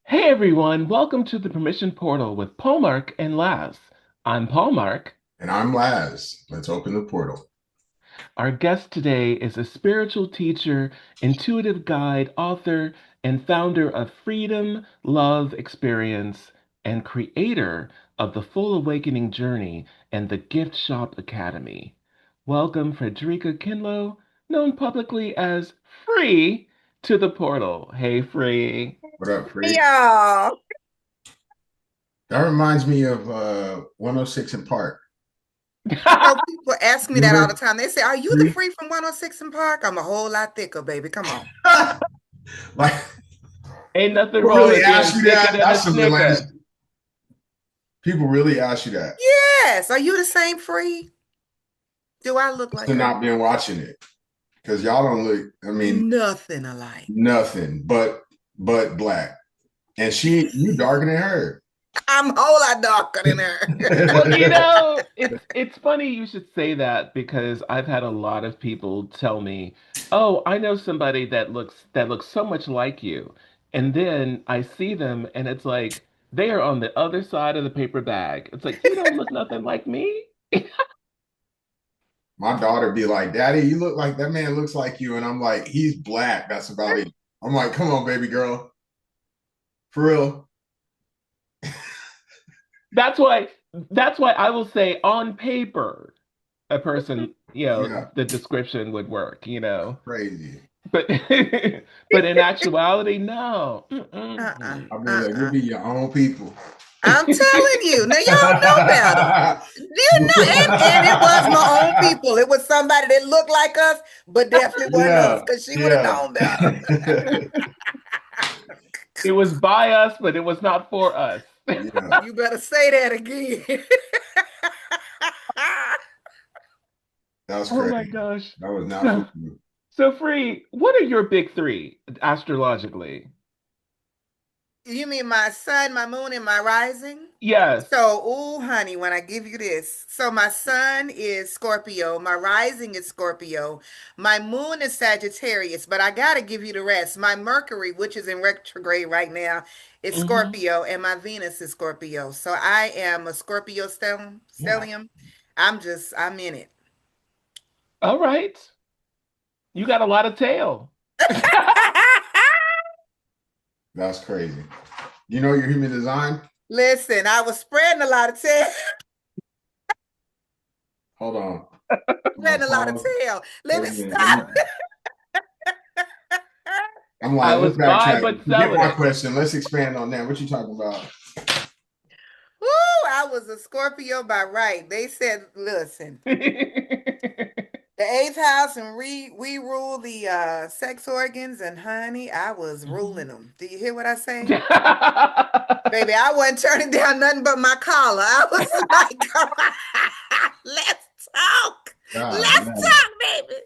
Hey everyone, welcome to the Permission Portal with Paulmarq and Laz. I'm Paulmarq. And I'm Laz. Let's open the portal. Our guest today is a spiritual teacher, intuitive guide, author, and founder of Freedom, Love, Experience, and creator of the Full Awakening Journey and the Gift Shop Academy. Welcome, Fredricka Kinlow, known publicly as Free, to the portal. Hey, Free. What up, Free? Y'all. That reminds me of 106 in Park. People ask me that all the Remember? time. They say, "Are you the Free? free from 106 and Park?" I'm a whole lot thicker, baby. Come on. Like, Ain't nothing people wrong really with being ask you thicker that? than a That's some snicker. realized. People really ask you that. Yes. Are you the same free? Do I look To like her? not been watching it because y'all don't look. I mean, Nothing alike. nothing but black. And you darker than her. I'm a whole lot darker than Well, her. it's funny you should say that because I've had a lot of people tell me, "Oh, I know somebody that looks so much like you." And then I see them and it's like they are on the other side of the paper bag. It's like, "You don't look nothing like me." My daughter be like, "Daddy, you look like that man looks like you," and I'm like, "He's black. That's about it." I'm like, "Come on, baby girl, for real." That's why that's why I will say on paper a person, Yeah, the description would work. crazy. But but in actuality, no. Uh-uh. I'll be like, "You Uh-uh. be your own people." I'm telling you. Now y'all know better. You know, and it was my own people. It was somebody that looked like us, but definitely wasn't us, Yeah, because she would have yeah. known better. It was by us, but it was not for us. Yeah, You better say that again. that was Oh my crazy. gosh. That was not for So, you. so Free, what are your big three astrologically? You mean my sun, my moon, and my rising? Yes. So, oh, honey, when I give you this, so my sun is Scorpio, my rising is Scorpio, my moon is Sagittarius, but I gotta give you the rest. My Mercury, which is in retrograde right now, is Hmm. Scorpio, and my Venus is Scorpio. So I am a Scorpio Yeah, stellium. I'm in it. All right. You got a lot of tail. that's crazy. You know your human design? Listen, I was spreading a lot of tail, Hold on. I'm gonna spreading a lot of pause. tail. Let Wait me a minute. stop. I'm I like, let's was bi backtrack. but Forget my celibate. question. Let's expand on that. What you talking about? Woo, I was a Scorpio by right. They said, listen, the eighth house, and we rule the sex organs, and honey, I was ruling Mhm. them. Do you hear what I say? Baby, I wasn't turning down nothing but my collar. I was like, come on, let's talk. God, Let's man. talk, baby.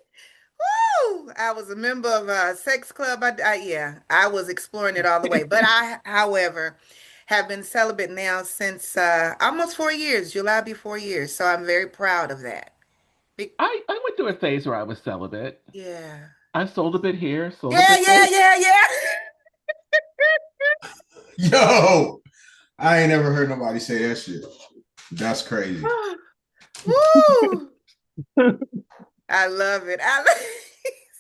Woo! I was a member of a sex club. Yeah, I was exploring it all the way. But I, however, have been celibate now since almost 4 years. July will be 4 years. So I'm very proud of that. Be- I went through a phase where I was celibate. yeah. I sold a bit here, sold a Yeah, bit yeah, there. yeah, yeah. Yo, I ain't never heard nobody say that shit. That's crazy. Woo! I love it.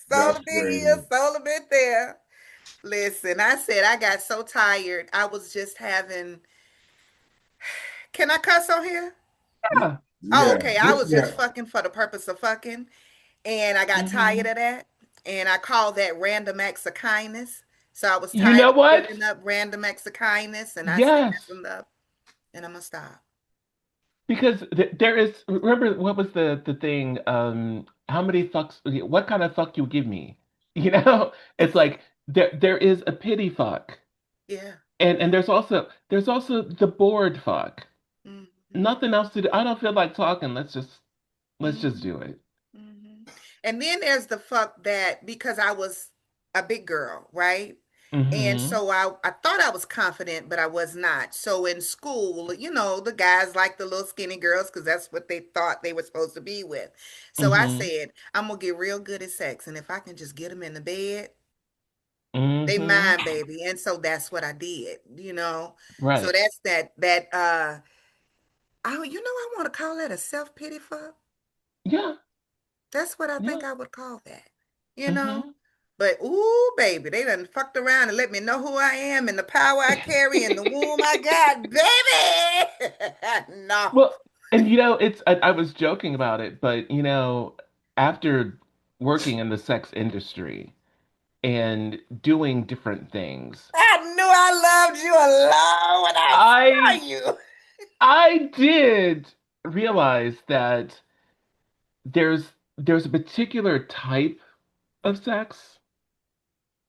Sold That's a bit here, crazy. sold a bit there. Listen, I said I got so tired. I was just having. Can I cuss on here? Yeah. Oh, Yeah, okay. I was just yeah. fucking for the purpose of fucking, and I got tired Hmm. of that. And I call that random acts of kindness. So I was You tired know of what? giving up random acts of kindness, and I said Yes. that's enough, and I'm gonna stop. Because there is, remember what was the thing? How many fucks? What kind of fuck you give me? You know, it's like there is a pity fuck, Yeah. and there's also the bored fuck. Hmm. Nothing else to do. I don't feel like talking. Let's just Hmm. do it. Hmm. And then there's the fuck that, because I was a big girl, right? And Mm-hmm. so I thought I was confident, but I was not. So in school, the guys like the little skinny girls because that's what they thought they were supposed to be with. So I Mm-hmm. said, I'm gonna get real good at sex. And if I can just get them in the bed, They Mm-hmm. mind, baby. And so that's what I did, you know. So Right. that's oh, you know, I want to call that a self-pity fuck. Yeah. That's what I Yeah. think I would call that, you know. Mm-hmm. But ooh, baby, they done fucked around and let me know who I am and the power I carry and the womb I got, baby. No. Well, and I was joking about it, but after working in the sex industry and doing different things, I knew I loved you alone when I saw I you. I did realize that there's a particular type of sex,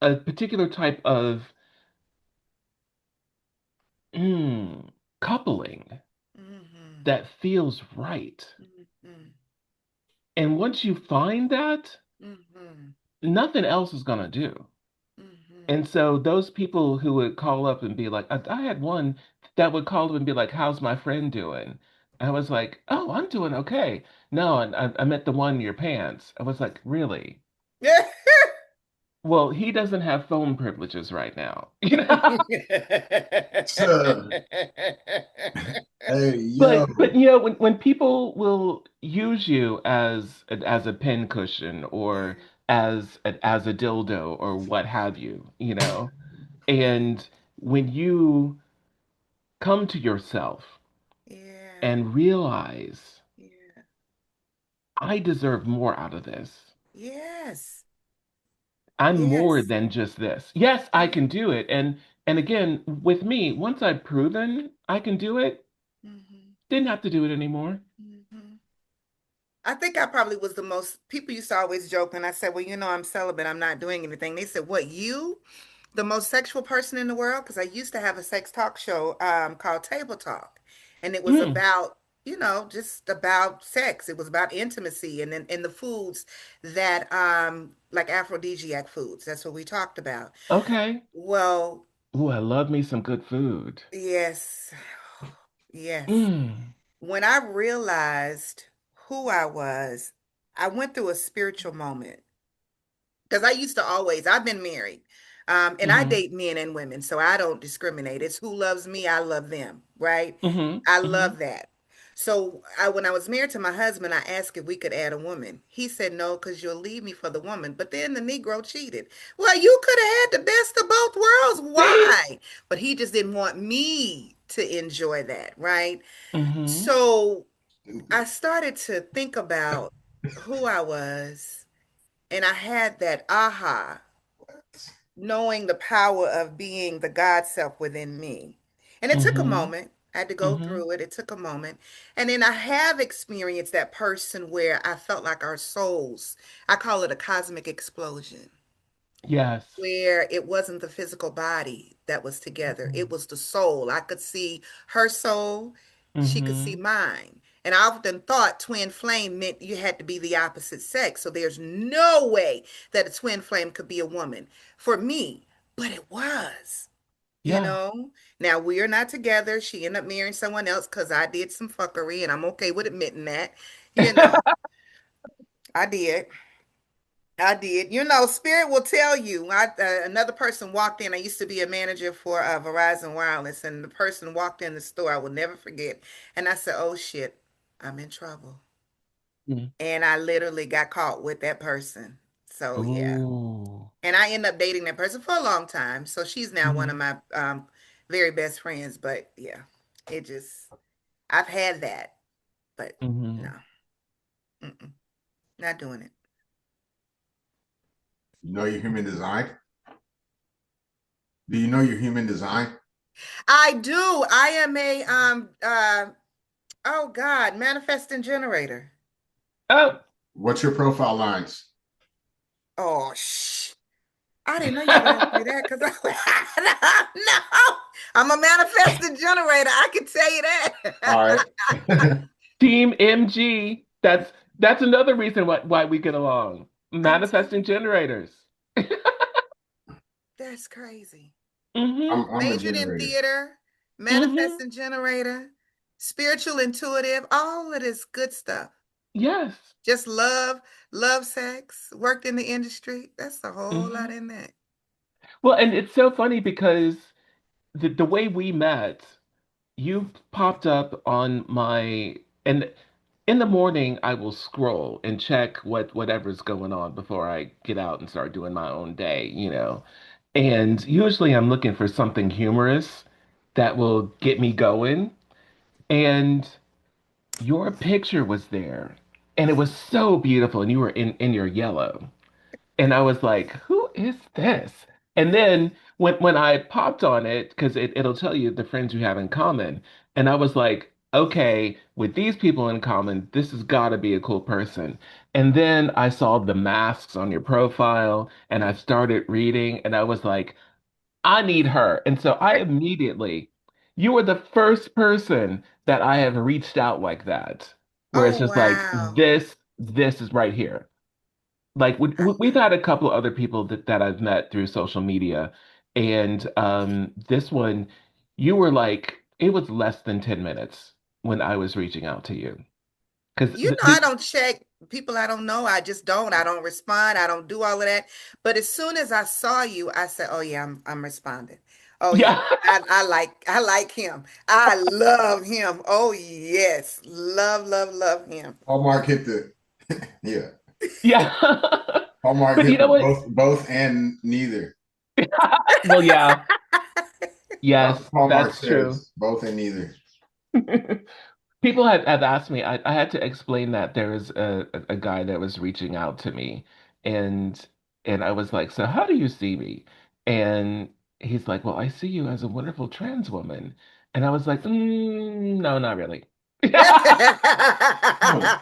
a particular type of coupling Mm-hmm. that feels right. Mm-hmm. And once you find that, Mm-hmm. nothing else is gonna do. Mm-hmm. And so those people who would call up and be like, I had one that would call up and be like, "How's my friend doing?" I was like, "Oh, I'm doing okay." No, and I met the one in your pants. I was like, "Really?" Yeah. Well, he doesn't have phone privileges right now, you know. So, hey, yo, But when people will use you as a pin cushion or Yeah. as a dildo or what have you, Yeah. and when you come to yourself Yeah. and realize Yeah. I deserve more out of this. Yes. I'm more Yes. than just this. Yes, I Yeah. can do it. And again, with me, once I've proven I can do it, Mm-hmm. didn't have to do it anymore. Mm-hmm. I think I probably was the most, people used to always joke, and I said, well, you know, I'm celibate, I'm not doing anything. They said, what, you? The most sexual person in the world? Because I used to have a sex talk show called Table Talk, and it was Mm, about, you know, just about sex. It was about intimacy and the foods that, like aphrodisiac foods. That's what we talked about. okay. Well, Ooh, I love me some good food. yes, yes. Mm, When I realized who I was, I went through a spiritual moment because I used to always, I've been married, and I mm-hmm, date men and women, so I don't discriminate. It's who loves me, I love them, right? mm-hmm, I mm-hmm. love that. So when I was married to my husband, I asked if we could add a woman. He said no, because you'll leave me for the woman. But then the Negro cheated. Well, you could have had the best of both worlds. See? Why? But he just didn't want me to enjoy that, right? Mm-hmm, So stupid. I started to think about who I was, and I had that aha, knowing the power of being the God self within me. And it took a mm-hmm, moment. I had to go mm-hmm. through it. It took a moment. And then I have experienced that person where I felt like our souls, I call it a cosmic explosion, Yes. where it wasn't the physical body that was together, it was the soul. I could see her soul, she could see Mm-hmm. mine. And I often thought twin flame meant you had to be the opposite sex. So there's no way that a twin flame could be a woman for me, but it was, you Yeah. know. Now we are not together. She ended up marrying someone else because I did some fuckery, and I'm okay with admitting that. You know, I did. I did. You know, Spirit will tell you. Another person walked in. I used to be a manager for Verizon Wireless, and the person walked in the store. I will never forget. And I said, "Oh shit, I'm in trouble." Mm. And I literally got caught with that person. So yeah. Ooh. And I ended up dating that person for a long time. So she's now one of Mm-hmm. my very best friends. But yeah, it just I've had that, but Mm-hmm. no, mm-mm, not doing it. You know your human design? Do you know your human design? I do. I am a oh God, manifesting generator. Oh. What's your profile lines? Oh I didn't know you were gonna ask me that because no, I'm a manifesting generator. I can tell you All right. that. Team MG. That's another reason why we get along. I'm telling Manifesting you, generators. that's crazy. Mm-hmm. I'm a Majored in generator. theater, Mm-hmm. manifesting generator, spiritual intuitive, all of this good stuff. Yes. Just love, love sex, worked in the industry. That's a whole lot Mm-hmm. in that. Well, and it's so funny because the way we met, you popped up on my and in the morning I will scroll and check whatever's going on before I get out and start doing my own day, you know. And usually I'm looking for something humorous that will get me going. And your picture was there. And it was so beautiful. And you were in your yellow. And I was like, who is this? And then when I popped on it, because it'll tell you the friends you have in common. And I was like, okay, with these people in common, this has got to be a cool person. And then I saw the masks on your profile and I started reading and I was like, I need her. And so I immediately, you were the first person that I have reached out like that, where it's Oh, just like, wow. this is right here. Like we've had a couple of other people that I've met through social media, and this one, you were like, it was less than 10 minutes when I was reaching out to you. Because You know, I don't check people I don't know. I just don't. I don't respond. I don't do all of that. But as soon as I saw you, I said, "Oh yeah, I'm responding. Oh yeah, yeah, I like him. I love him. Oh yes, love him." Paulmarq hit the yeah. yeah. Paulmarq But you hit the know what? both and neither. Well, yeah, yes, Paulmarq that's true. says both and neither. People have asked me, I had to explain that there was a guy that was reaching out to me and I was like, so how do you see me? And he's like, well, I see you as a wonderful trans woman. And I was like, no, not really. Oh,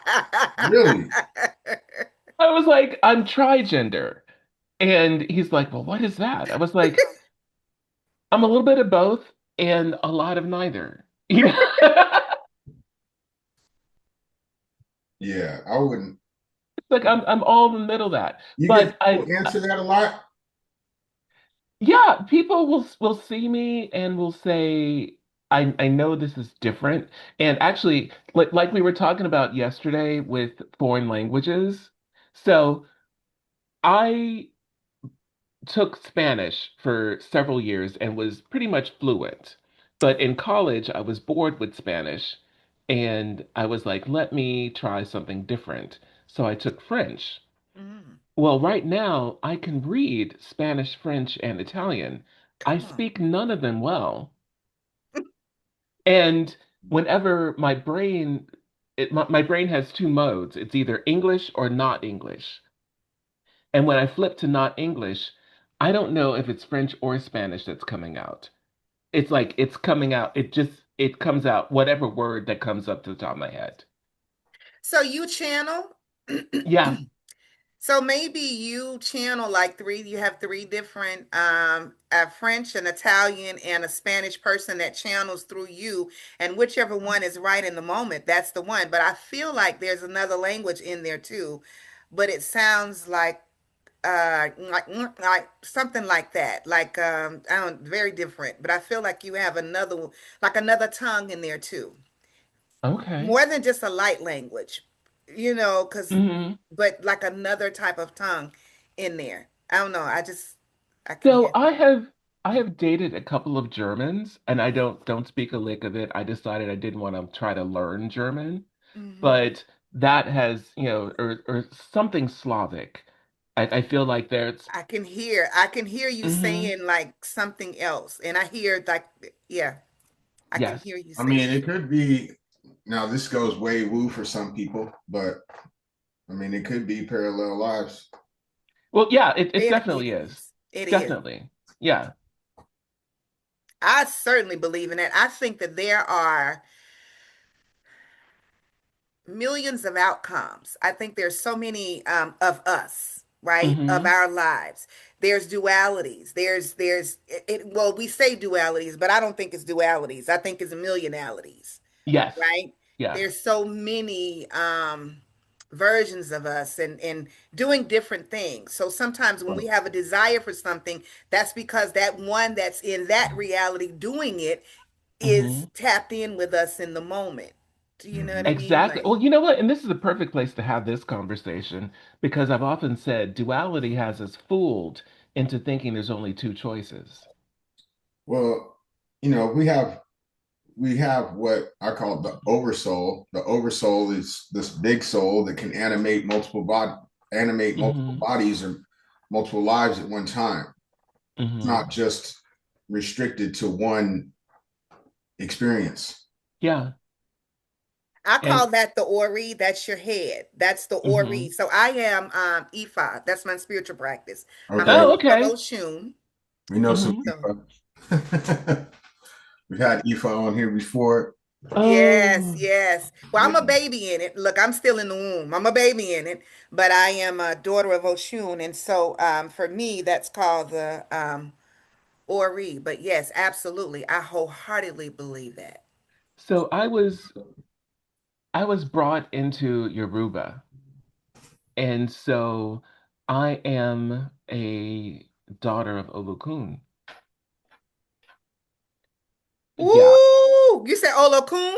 really? I was like, I'm trigender. And he's like, well, what is that? I was like, I'm a little bit of both and a lot of neither. You know? Yeah, I wouldn't. Like I'm all in the middle of that. You get But people answer that a lot. yeah, people will see me and will say, I know this is different. And actually, like we were talking about yesterday with foreign languages. So I took Spanish for several years and was pretty much fluent. But in college, I was bored with Spanish and I was like, let me try something different. So I took French. Mm, Well, right now I can read Spanish, French, and Italian. I come on. speak none of them well. And whenever my brain has two modes. It's either English or not English. And when I flip to not English, I don't know if it's French or Spanish that's coming out. It's like it's coming out. It comes out whatever word that comes up to the top of my head. So you channel? Yeah. So maybe you channel like three, you have three different a French, an Italian, and a Spanish person that channels through you, and whichever one is right in the moment, that's the one. But I feel like there's another language in there too, but it sounds like something like that. Like I don't very different, but I feel like you have another tongue in there too. Okay. More than just a light language, because hmm but like another type of tongue in there. I don't know. I can So hear I have dated a couple of Germans and I don't speak a lick of it. I decided I didn't want to try to learn German, hmm but that has, or something Slavic. I feel like there's I can hear you hmm saying like something else, and I hear like yeah, I can yes. hear you I saying mean, it could be. Now, this goes way woo for some people, but I mean, it could be parallel lives. Well, yeah, it it definitely is. is. It is. Definitely. Yeah. I certainly believe in it. I think that there are millions of outcomes. I think there's so many of us, right? Of hmm our lives. There's dualities. Well, we say dualities, but I don't think it's dualities. I think it's millionalities, Yes. right? Yes. There's so many versions of us and doing different things. So sometimes when we have a desire for something, that's because that one that's in that reality doing it hmm is tapped in with us in the moment. Do you know what I Mhm. mean? Exactly. Like, Well, you know what? And this is the perfect place to have this conversation because I've often said duality has us fooled into thinking there's only two choices. Well, we have what I call the oversoul. The oversoul is this big soul that can animate multiple Hmm. bodies or multiple lives at one time. It's Hmm. not just restricted to one experience. Yeah. I And call that the Ori. That's your head. That's the Ori. hmm. So I am Ifa. That's my spiritual practice. I'm a Oh, Okay, daughter of okay. Oshun. we know some Hmm. So Ifa. We've had Ifa on here before. yes, Oh, yes. Well, I'm a Yeah. baby in it. Look, I'm still in the womb. I'm a baby in it, but I am a daughter of Oshun, and so for me, that's called the Ori. But yes, absolutely, I wholeheartedly believe that. so I was brought into Yoruba, and so I am a daughter of Olokun. Yeah. Ooh, you said Olokun?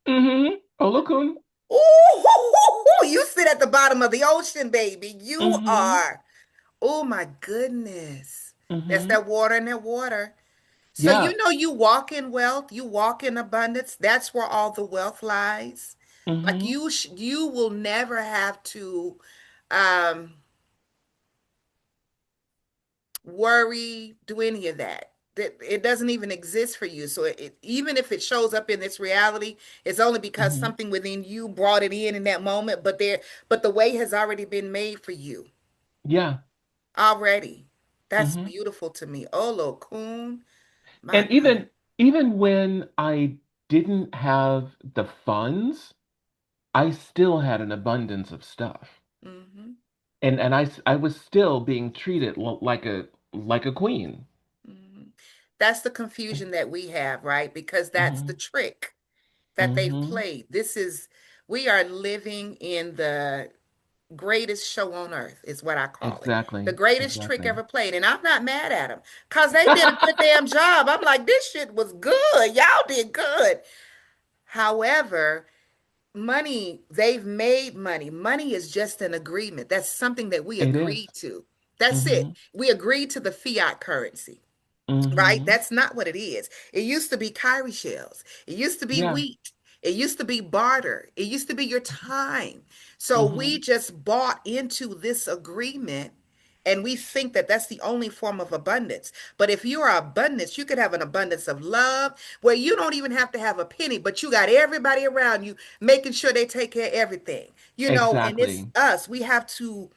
Mm-hmm. Olokun. Ooh, you sit at the bottom of the ocean, baby. You Mm-hmm. are. Oh my goodness. That's Mm-hmm. that water and that water. So Yeah. you know you walk in wealth, you walk in abundance. That's where all the wealth lies. Like Mm-hmm. you will never have to um worry, do any of that. That it doesn't even exist for you. So even if it shows up in this reality, it's only because Mm-hmm. something within you brought it in that moment. But the way has already been made for you Yeah. already. That's Mm-hmm. beautiful to me. Olo coon, my And God. even when I didn't have the funds, I still had an abundance of stuff. Hmm. And I was still being treated like a queen. Hmm. That's the confusion that we have, right? Because that's the Hmm. trick that they've Hmm. played. We are living in the greatest show on earth, is what I call it. The Exactly. greatest trick Exactly. ever played. And I'm not mad at them because they did a good damn job. I'm like, this shit was good. Y'all did good. However, they've made money. Money is just an agreement. That's something that we It is. agreed to. That's Hmm. it. We agreed to the fiat currency. Right? Hmm. That's not what it is. It used to be cowrie shells. It used to be Yeah. wheat. It used to be barter. It used to be your time. So we Hmm. just bought into this agreement and we think that that's the only form of abundance. But if you're abundance, you could have an abundance of love where you don't even have to have a penny, but you got everybody around you making sure they take care of everything. And it's Exactly. us. We have to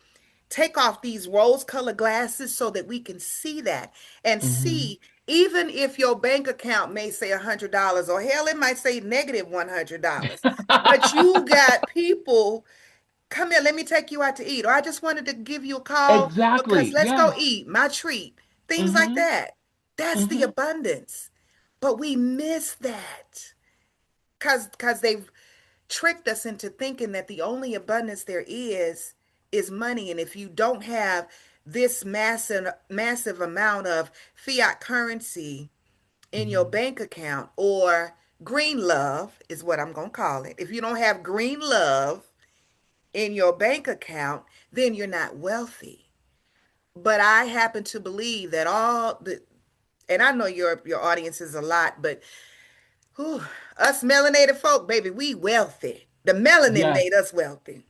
take off these rose-colored glasses so that we can see that and Hmm. see even if your bank account may say $100 or hell it might say negative $100, but you got people, come here, let me take you out to eat, or I just wanted to give you a call because Exactly. let's go Yes. eat my treat, things like Hmm. that. That's the Hmm. abundance, but we miss that because they've tricked us into thinking that the only abundance there is money. And if you don't have this massive amount of fiat currency in your Hmm. bank account, or green love is what I'm going to call it. If you don't have green love in your bank account, then you're not wealthy. But I happen to believe that and I know your audience is a lot, but whew, us melanated folk, baby, we wealthy. The melanin Yes. made us wealthy.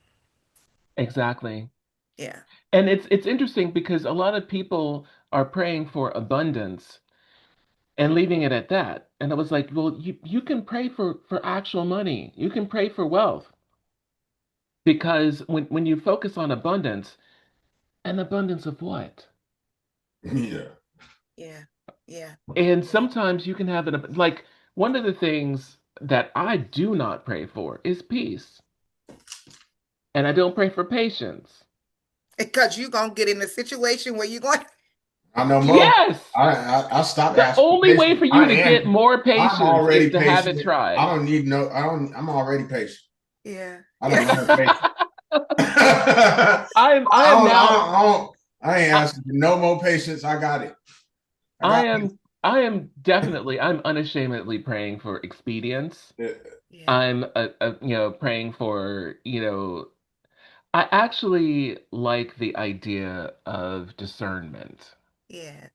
Exactly. Yeah. And it's interesting because a lot of people are praying for abundance and leaving it at that. And I was like, well, you can pray for actual money. You can pray for wealth because when you focus on abundance, an abundance of what? Yeah. Yeah. Yeah. And Yeah. sometimes you can have like one of the things that I do not pray for is peace. And I don't pray for patience. Because you're gonna get in a situation where you're going, I know Mo. Yes. I stopped The asking for only way patience. for you to get more I'm patience is already to have it patient. I tried. don't need no. I don't. I'm already patient. yeah. I don't Yeah. learn patience. I I am don't. I now don't. I don't. I ain't I, asking for no more patience. I got it. I I got am I am definitely I'm unashamedly praying for expedience. it. Yeah. I'm praying for, I actually like the idea of discernment. Yes.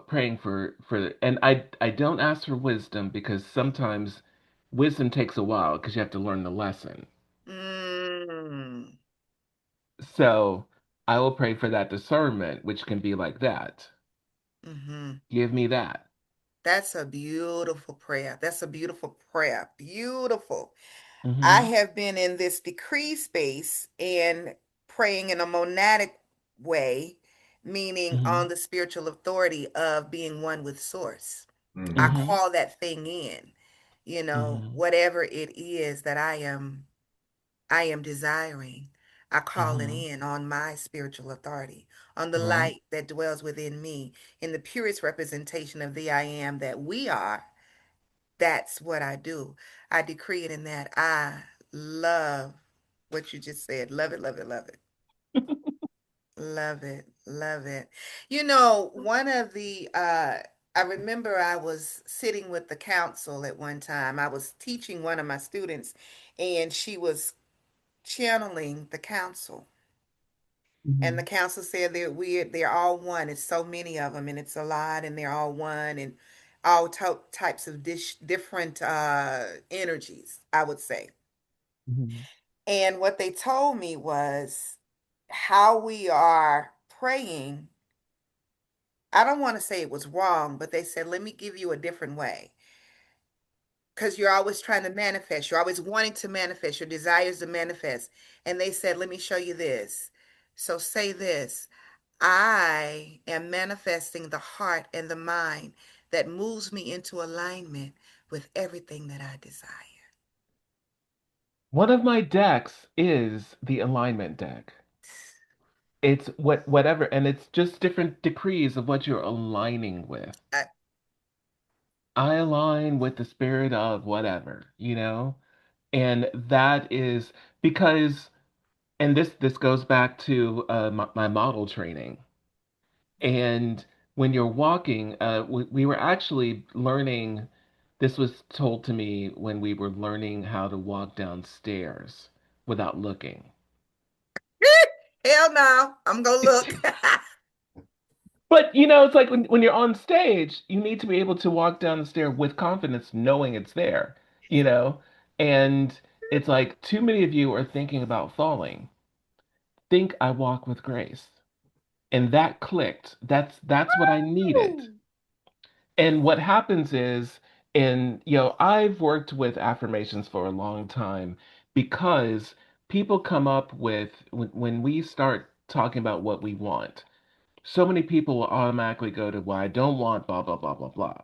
Praying for and I don't ask for wisdom because sometimes wisdom takes a while because you have to learn the lesson. Mm. So I will pray for that discernment, which can be like that. Hmm. Give me that. That's a beautiful prayer. That's a beautiful prayer. Beautiful. I Hmm. have been in this decree space and praying in a monadic way, meaning Hmm. on the spiritual authority of being one with source. I Hmm. Hmm. call that thing in, Hmm. whatever it is that I am desiring. I call it Hmm. in on my spiritual authority, on the Right. light that dwells within me, in the purest representation of the I am that we are. That's what I do. I decree it in that. I love what you just said. Love it, love it, love it. Love it, love it. One of I remember I was sitting with the council at one time. I was teaching one of my students, and she was channeling the council. And the Hmm. council said they're all one. It's so many of them, and it's a lot, and they're all one, and all types of different energies, I would say. Hmm. And what they told me was how we are praying. I don't want to say it was wrong, but they said, let me give you a different way. Because you're always trying to manifest. You're always wanting to manifest. Your desires to manifest. And they said, let me show you this. So say this: I am manifesting the heart and the mind that moves me into alignment with everything that I desire. One of my decks is the alignment deck. It's whatever, and it's just different decrees of what you're aligning with. I, I align with the spirit of whatever. And that is because, and this goes back to my model training. And when you're walking, we were actually learning. This was told to me when we were learning how to walk downstairs without looking. hell no, I'm gonna look. But it's like when you're on stage, you need to be able to walk down the stair with confidence, knowing it's there, you know? And it's like too many of you are thinking about falling. Think I walk with grace. And that clicked. That's what I needed. Woo! And what happens is, I've worked with affirmations for a long time because people come up with, when we start talking about what we want, so many people will automatically go to, well, I don't want blah, blah, blah, blah, blah.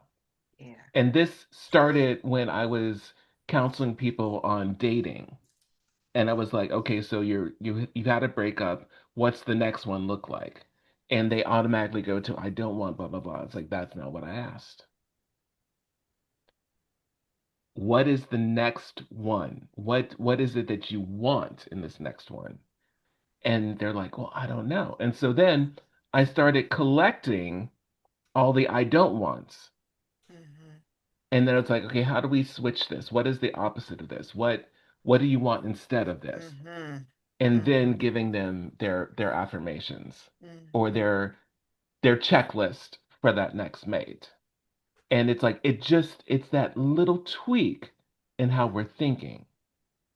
Yeah. And this started when I was counseling people on dating. And I was like, okay, so you've had a breakup. What's the next one look like? And they automatically go to, I don't want blah, blah, blah. It's like, that's not what I asked. What is the next one? What is it that you want in this next one? And they're like, well, I don't know. And so then I started collecting all the I don't wants. Mm-hmm. And then it's like, okay, how do we switch this? What is the opposite of this? What do you want instead of this? Mm-hmm. And then Mm-hmm. giving them their affirmations or Mm-hmm. their checklist for that next mate. And it's like it's that little tweak in how we're thinking.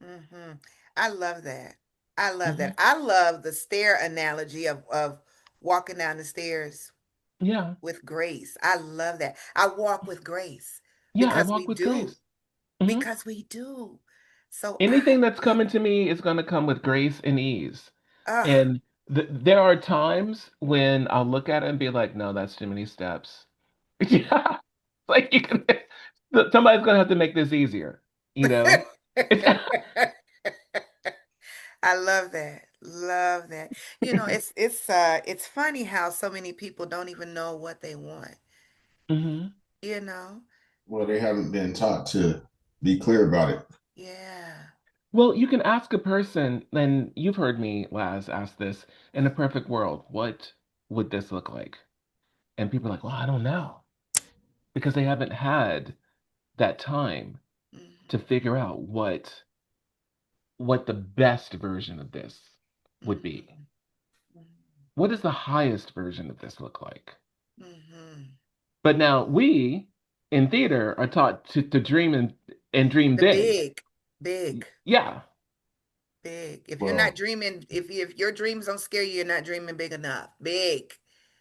Mm-hmm. I love that. I love Hmm. that. I love the stair analogy of walking down the stairs Yeah. with grace. I love that. I walk with grace Yeah, I because walk we with do. grace. Hmm. Because we do. So Anything I that's love coming to me is going to come with grace and ease. ah And there are times when I'll look at it and be like, no, that's too many steps. Yeah. Like somebody's gonna have to make this easier, you know? It's I love that. Love that. It's funny how so many people don't even know what they want, hmm. you know? Well, they haven't been taught to be clear about it. Yeah. Well, you can ask a person, and you've heard me, Laz, ask this, in a perfect world, what would this look like? And people are like, well, I don't know, because they haven't had that time to Hmm. figure out what the best version of this would be. Hmm. what does the highest version of this look like? Hmm. But now we in theater are taught to dream and dream The big. big, big, Yeah. big. If you're not Well, dreaming, if your dreams don't scare you, you're not dreaming big enough. Big.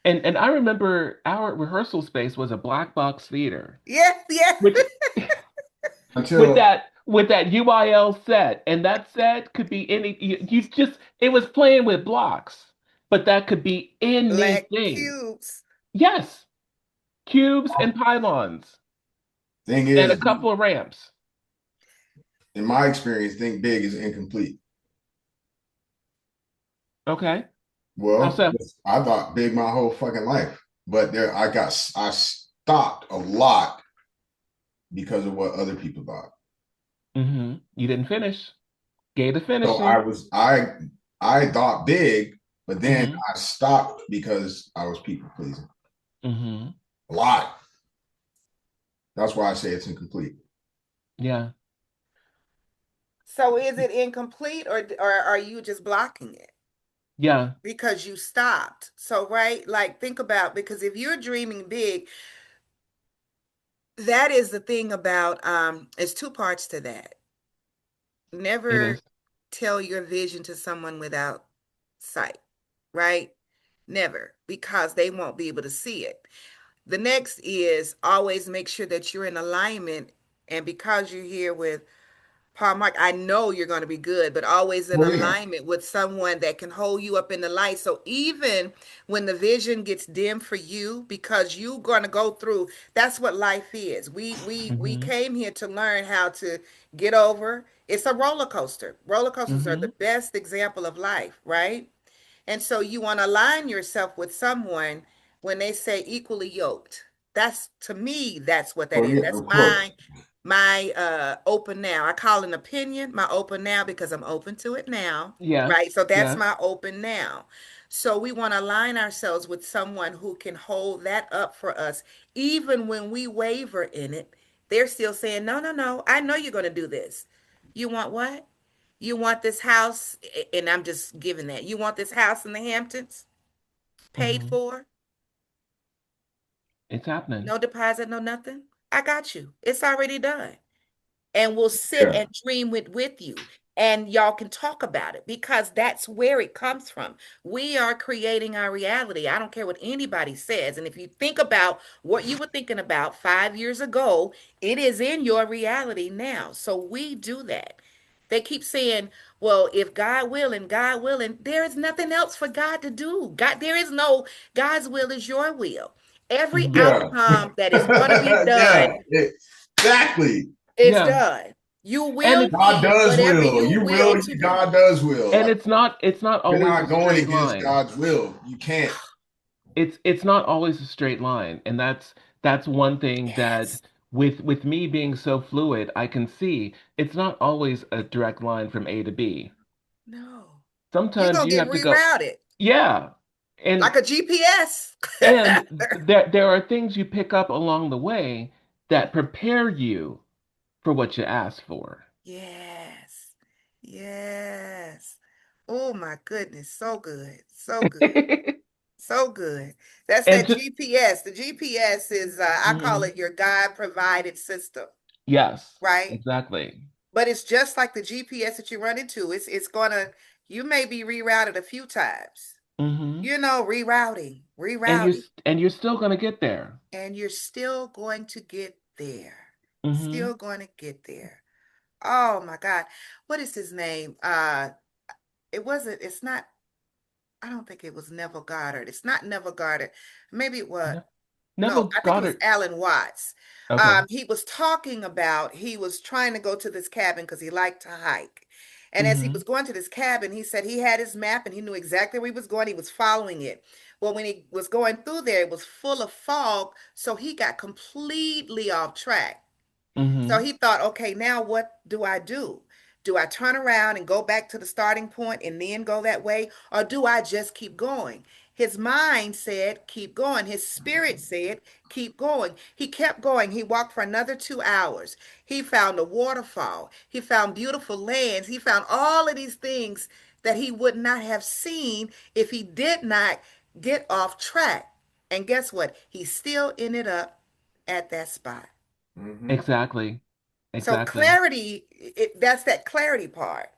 And I remember our rehearsal space was a black box theater, Yes, yes. which until with that UIL set, and that set could be any you just it was playing with blocks, but that could be Black anything. cubes. Yes, cubes and pylons thing and a is, couple of ramps. in my experience, think big is incomplete. Okay. How Well, so? I thought big my whole fucking life, but I stopped a lot because of what other people thought. You didn't finish. Gay to So I finishing. was I thought big, but then Mm-hmm. I stopped because I was people pleasing Mm-hmm. a lot. That's why I say it's incomplete. Yeah. So is it incomplete or are you just blocking it? Yeah. Because you stopped. So, right, like think about because if you're dreaming big, that is the thing about it's two parts to that. It Never is. tell your vision to someone without sight, right? Never, because they won't be able to see it. The next is always make sure that you're in alignment. And because you're here with Paulmarq, I know you're going to be good, but always in Oh yeah. alignment with someone that can hold you up in the light. So even when the vision gets dim for you, because you're going to go through, that's what life is. We Mm-hmm. came here to learn how to get over. It's a roller coaster. Roller coasters are the Mm-hmm. best example of life, right? And so you want to align yourself with someone when they say equally yoked. That's to me, that's what that Oh is. yeah, That's of course. my open now. I call an opinion my open now because I'm open to it now. Yeah. Right. So that's Yeah. my open now. So we want to align ourselves with someone who can hold that up for us, even when we waver in it. They're still saying, no, no, no, I know you're going to do this. You want what? You want this house, and I'm just giving that. You want this house in the Hamptons paid Mm-hmm. for? It's happening. No deposit, no nothing. I got you. It's already done. And we'll sit Yeah. and dream with you. And y'all can talk about it because that's where it comes from. We are creating our reality. I don't care what anybody says. And if you think about what you were thinking about 5 years ago, it is in your reality now. So we do that. They keep saying, well, if God willing, there is nothing else for God to do. God, there is no God's will is your will. Every Mm-hmm. Yeah. outcome that is going to be Yeah. done Exactly. is Yeah. done. You And will it's God be does whatever will. you You will will, to be. God does will. and Like it's not you're always a not going straight against line. God's will. You can't. It's not always a straight line, and that's one thing that Yes. with me being so fluid, I can see it's not always a direct line from A to B. No. You're Sometimes going you to get have to go, rerouted yeah. like And a GPS. there are things you pick up along the way that prepare you for what you ask for. Yes. Yes. Oh my goodness. So good. So good. So good. That's And that to GPS. The GPS is, I call mhm. it your God provided system, Yes, right? exactly. But it's just like the GPS that you run into. It's gonna, you may be rerouted a few times. Hmm. You know, rerouting, And you're still gonna get there. and you're still going to get there. Hmm. Still going to get there. Oh my God. What is his name? It's not, I don't think it was Neville Goddard. It's not Neville Goddard. Maybe it was. No, No, Neville I think it was Goddard. Alan Watts. Okay. He was talking about he was trying to go to this cabin because he liked to hike. And as he Hmm. was going to this cabin, he said he had his map and he knew exactly where he was going. He was following it. Well, when he was going through there, it was full of fog, so he got completely off track. So Hmm. he thought, okay, now what do I do? Do I turn around and go back to the starting point and then go that way? Or do I just keep going? His mind said, keep going. His spirit said, keep going. He kept going. He walked for another 2 hours. He found a waterfall. He found beautiful lands. He found all of these things that he would not have seen if he did not get off track. And guess what? He still ended up at that spot. Mm-hmm. Exactly. So Exactly. clarity, that's that clarity part.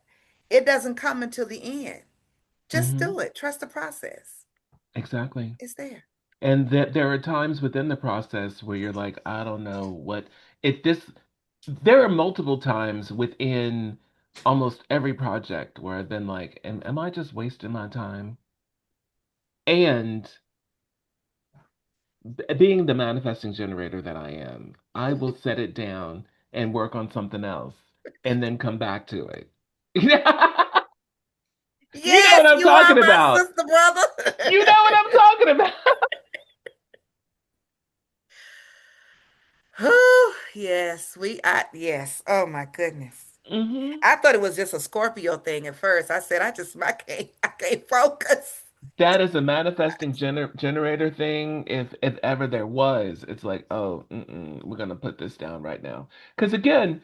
It doesn't come until the end. Just Hmm. do it. Trust the process. Exactly. It's there. And that there are times within the process where you're like, I don't know what it this there are multiple times within almost every project where I've been like, am I just wasting my time? And being the manifesting generator that I am, I will set it down and work on something else and then come back to it. You know what Yes, I'm you are talking my about. sister, brother. You know what I'm talking about. Whew, yes, yes. Oh my goodness. Hmm. I thought it was just a Scorpio thing at first. I said, I can't focus. That is a manifesting generator thing. If ever there was, it's like, oh, we're gonna put this down right now. Because again,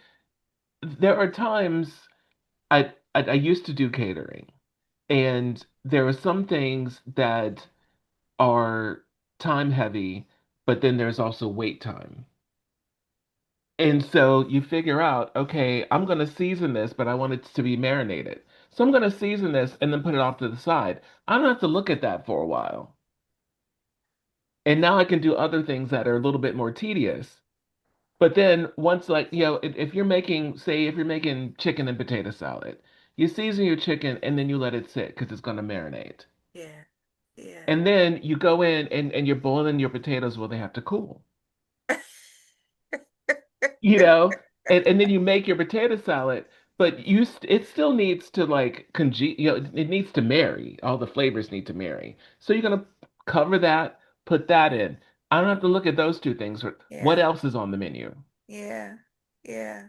there are times I used to do catering, and there are some things that are time heavy, but then there's also wait time. And so you figure out, okay, I'm going to season this, but I want it to be marinated. So I'm going to season this and then put it off to the side. I don't have to look at that for a while. And now I can do other things that are a little bit more tedious. But then once, like, if you're making, say, if you're making chicken and potato salad, you season your chicken and then you let it sit because it's going to marinate. Yeah, yeah. And then you go in and you're boiling your potatoes where they have to cool. you know, and then you make your potato salad, but it still needs to like it needs to marry. All the flavors need to marry. So you're gonna cover that, put that in. I don't have to look at those two things. What Yeah, else is on the menu? yeah, yeah,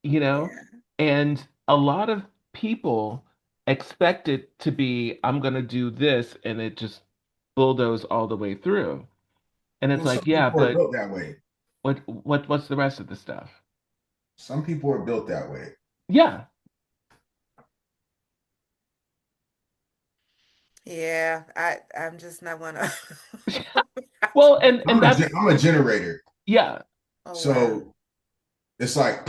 You know? yeah, And a lot of people expect it to be, I'm gonna do this, and it just bulldoze all the way through. And it's Well, some like, yeah, people are but built that way. what's the rest of the stuff? Some people are built that way. Yeah. yeah. I'm just not one of. Well, and that's I'm a generator. yeah. Oh wow. So it's like,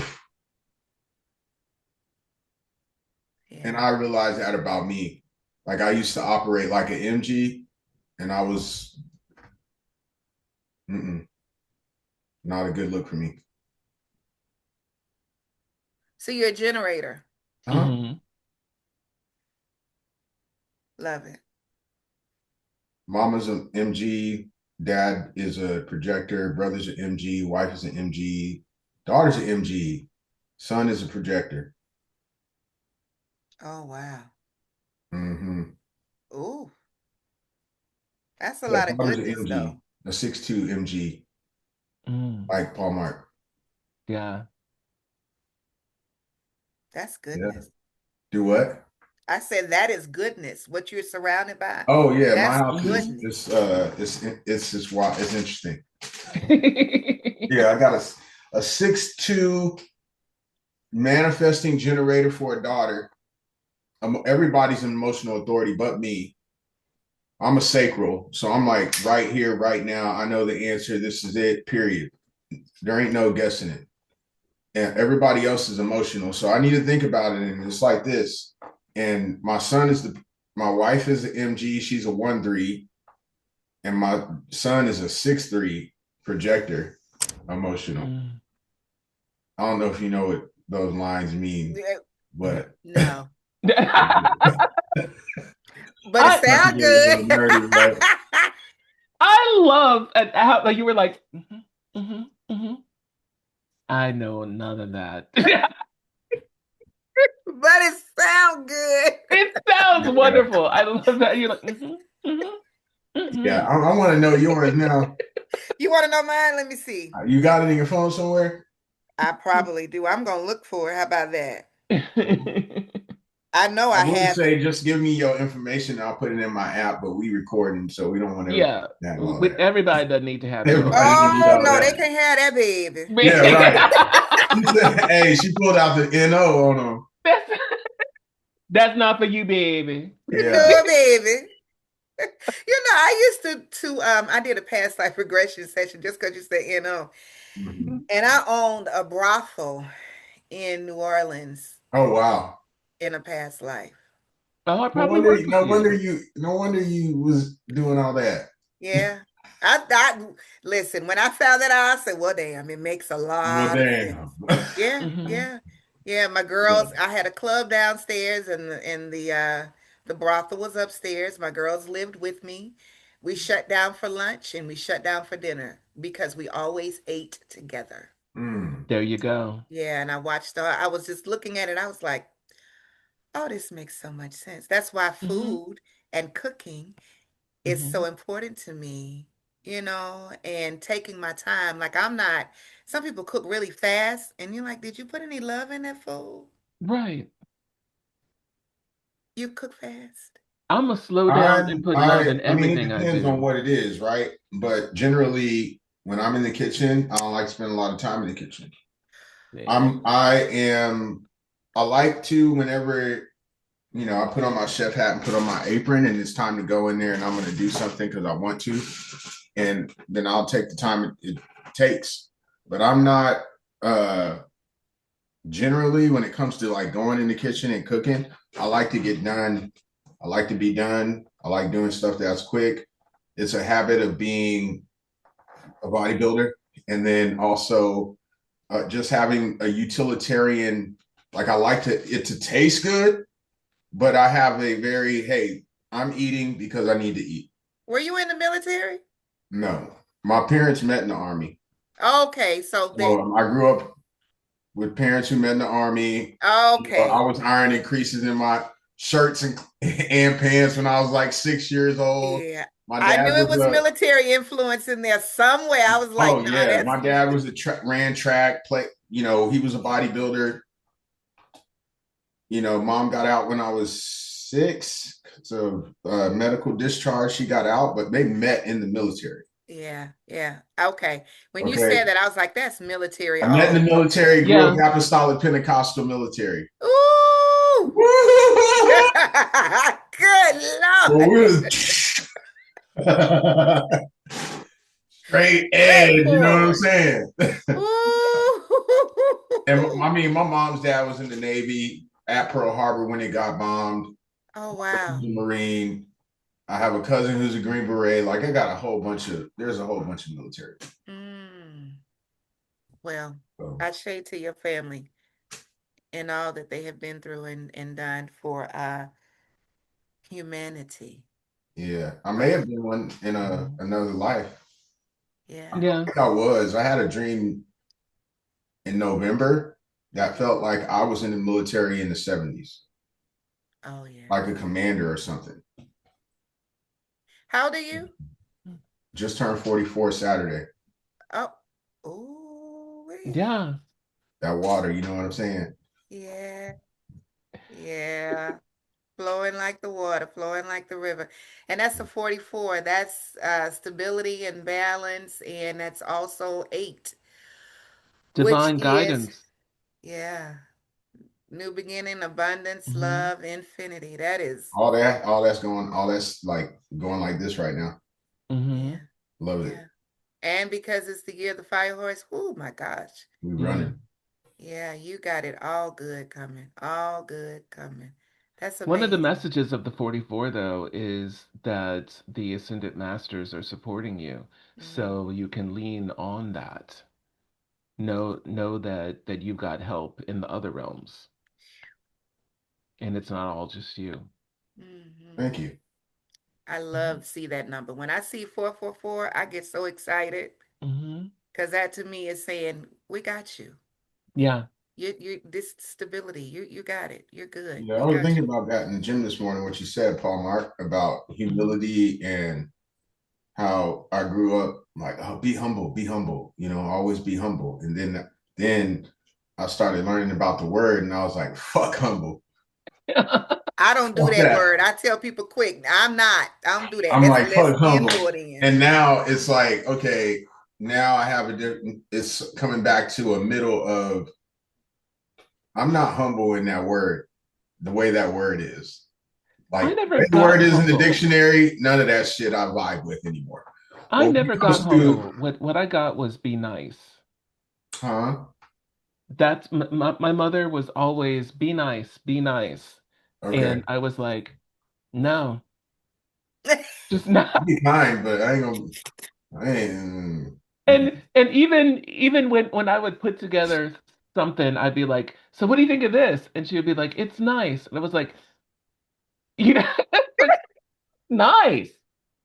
and Yeah. I realized that about me. Like I used to operate like an MG, and I was mm-mm, not a good look for me. So you're a generator. Huh? Hmm. Love it. Mama's an MG, dad is a projector, brother's an MG, wife is an MG, daughter's an MG, son is a projector. Oh wow. Mm-hmm. Ooh, that's a Yeah, lot of daughter's an goodness MG, though. a 6'2" MG, Mm, like Paulmarq. yeah. That's Yeah. goodness. Do what? I said that is goodness. What you're surrounded by, Oh yeah, my that's house is Hmm. goodness. it's just wild. It's interesting. Yeah, I got a 6'2" manifesting generator for a daughter. Everybody's an emotional authority but me. I'm a sacral, so I'm like right here, right now. I know the answer. This is it. Period. There ain't no guessing it. And everybody else is emotional, so I need to think about it. And it's like this. And my wife is an MG. She's a 1-3, and my son is a 6'3" projector, emotional. Mm. I don't know if you know what those lines mean, Yeah, but no, but it I not to sounds get a good. little nerdy, right? I love how like you were like, hmm hmm I know none of that. But it sounds good. It sounds Yeah, wonderful. I love that you're like, hmm yeah. hmm I want to know yours now. You want to know mine? Let me see. You got it in your phone somewhere? I probably do. I'm gonna look for it. How about that? hmm I know I I would have it. say just give me your information. I'll put it in my app, but we recording, so we don't want everybody Yeah, to have all with that. everybody doesn't need to have your Everybody information. don't need Oh all no, they that. can't have that, baby. Yeah, right. She said, hey, she pulled out the NO on them. That's That's not for you, baby. Yeah. No, baby. I used to I did a past life regression session just because you said Mhm. and I owned a brothel in New Orleans Oh wow. in a past life. Oh, I No probably wonder, worked with you. no wonder you was doing all that. Yeah. I listen, when I found that out, I said, well, damn, it makes a Well, lot of sense. damn. Yeah, Hmm. yeah. Yeah, my girls, I had a club downstairs and the brothel was upstairs. My girls lived with me. We shut down for lunch and we shut down for dinner because we always ate together. Mm. There you go. Yeah, and I was just looking at it. I was like, oh, this makes so much sense. That's why Hmm. food and cooking is so Hmm. important to me, and taking my time. Like some people cook really fast and you're like, did you put any love in that food? Right. You cook fast? I'm a slow down and put love in I mean, it everything I depends on do. what it is, right? But generally, when I'm in the kitchen, I don't like to spend a lot of time in the kitchen. Yeah. I am, I like to whenever, I put on my chef hat and put on my apron and it's time to go in there and I'm going to do something because I want to. And then I'll take the time it takes. But I'm not, uh, generally when it comes to like going in the kitchen and cooking, I like to get done. I like to be done. I like doing stuff that's quick. It's a habit of being a bodybuilder, and then also just having a utilitarian. Like I like it to taste good, but I have a very hey, I'm eating because I need to eat. Were you in the military? No, my parents met in the army, Okay, so they so I grew up with parents who met in the army. I okay. was ironing creases in my shirts and pants when I was like 6 years old. Yeah. My I knew dad it was was a military influence in there somewhere. I was like, oh nah, yeah, that's my dad was a ran track play. He was a bodybuilder. Mom got out when I was 6. So medical discharge, she got out, but they met in the military. yeah, yeah. Okay. When you Okay, said that, I was like, that's military I met in the all military. day. Grew up Yeah. Apostolic Pentecostal military. Ooh! Well, Good we Lord. was straight edge. You know what I'm Straightforward. saying? And I Ooh. mean, my mom's dad was in the Navy at Pearl Harbor when it got bombed. Oh, He's wow. a Marine. I have a cousin who's a Green Beret. Like I got there's a whole bunch of military. Mm. Well, So I say to your family and all that they have been through and done for humanity. yeah, I may Right? have been one in Mhm. another life. I Yeah. felt Yeah. like I was. I had a dream in November that felt like I was in the military in the 70s, Oh, yeah. like a commander or something. How do you? Just turned 44 Saturday. Oh, ooh, Yeah. That water, you know what I'm saying? yeah, yeah. Flowing like the water, flowing like the river. And that's a 44. That's stability and balance. And that's also 8, which Divine is, guidance. yeah, new beginning, abundance, Hmm. love, infinity. That is, All that's like going like this right now. Hmm. yeah, Love it. yeah. And because it's the year of the fire horse, oh my gosh. We Yeah. running. Yeah, you got it all good coming. All good coming. That's One of the amazing. messages of the 44, though, is that the Ascended Masters are supporting you. Mm. So you can lean on that. Know that you've got help in the other realms. And it's not all just you. Thank Hmm. you. I love to see that number. When I see 444, I get so excited Hmm. because that to me is saying, we got you. Yeah. You this stability. You got it. You're good. Yeah, I We was got thinking you. about that in the gym this morning, what you said, Paulmarq, about Hmm. humility and how I grew up like, oh, be humble, always be humble. And then I started learning about the word and I was like, fuck humble. I don't do Fuck that that. word. I tell people quick, I'm not. I don't do that. I'm like, Let's fuck humble. embody in. And now it's like, okay, now I have a different, it's coming back to a middle of, I'm not humble in that word. the way that word is. I Like never the way the word got is in the humble. dictionary, none of that shit I vibe with anymore. I But when it never got comes to, humble. What I got was be nice. huh? That's my mother was always be nice, be nice. Okay. And I was like, no, just not. Be kind, but I ain't gonna I ain't And even when I would put together something, I'd be like, so what do you think of this? And she would be like, it's nice. And I was like, you know, like nice.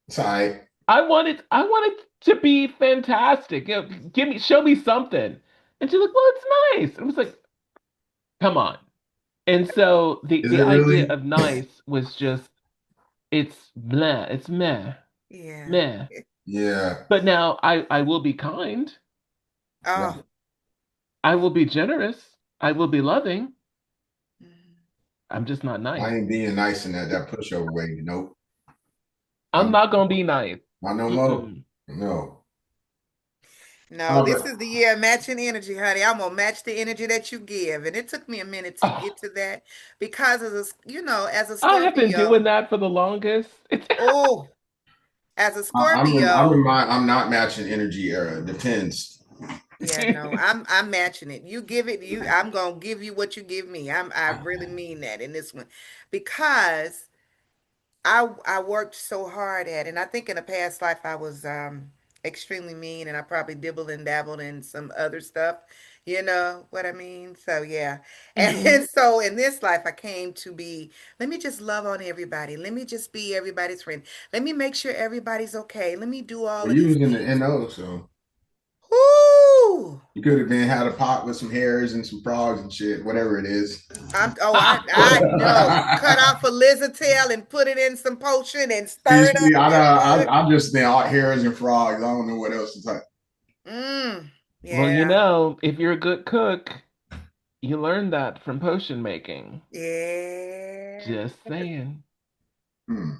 it's all right. I wanted to be fantastic. Show me something. And she's like, well, it's nice. And I was like, come on. And so the Is the it idea really? of nice was just it's blah, it's meh, Yeah. meh. Yeah. But now I will be kind. Oh. Right. I will be generous. I will be loving. Mhm. I'm just not nice. I ain't being nice in that pushover way. Nope. I'm I'm not gonna be nice. not no more. Mm-mm. No. No, this But is the year of matching energy, honey. I'm gonna match the energy that you give. And it took me a minute to get Oh, to that because as a I have been doing Scorpio, that for the longest. It's oh, as a Scorpio, I'm not matching energy era. Depends. yeah, no, I'm matching it. You give it, I'm gonna give you what you give me. I really mean that in this one. Because I worked so hard at it. And I think in a past life I was extremely mean and I probably dibbled and dabbled in some other stuff. You know what I mean? So yeah. hmm And so in this life I came to be, let me just love on everybody. Let me just be everybody's friend. Let me make sure everybody's okay. Let me do all Well, of you these was in the things. NO, so Whoo! you could have been had a pot with some hairs and some frogs and shit, whatever it is. I know. Cut off a lizard tail and put it in some potion and stir it up Seriously, real good. I just think all hairs and frogs. I don't know what else to type. Mm, Well, yeah. if you're a good cook, you learn that from potion making. Yeah. Just saying. Hmm.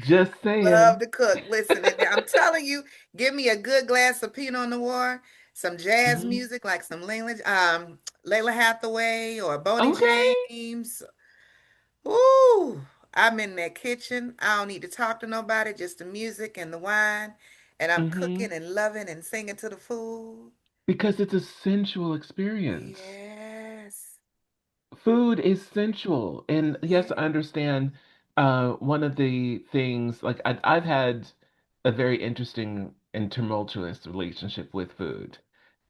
Just Love saying. to cook. Listen, I'm telling you, give me a good glass of Pinot Noir, some jazz hmm music like some Layla Hathaway or Boney Okay. James. Ooh, I'm in that kitchen. I don't need to talk to nobody, just the music and the wine. And I'm hmm cooking and loving and singing to the food. Because it's a sensual experience. Yes. Food is sensual. And yes, I Yeah. understand one of the things, like I've had a very interesting and tumultuous relationship with food.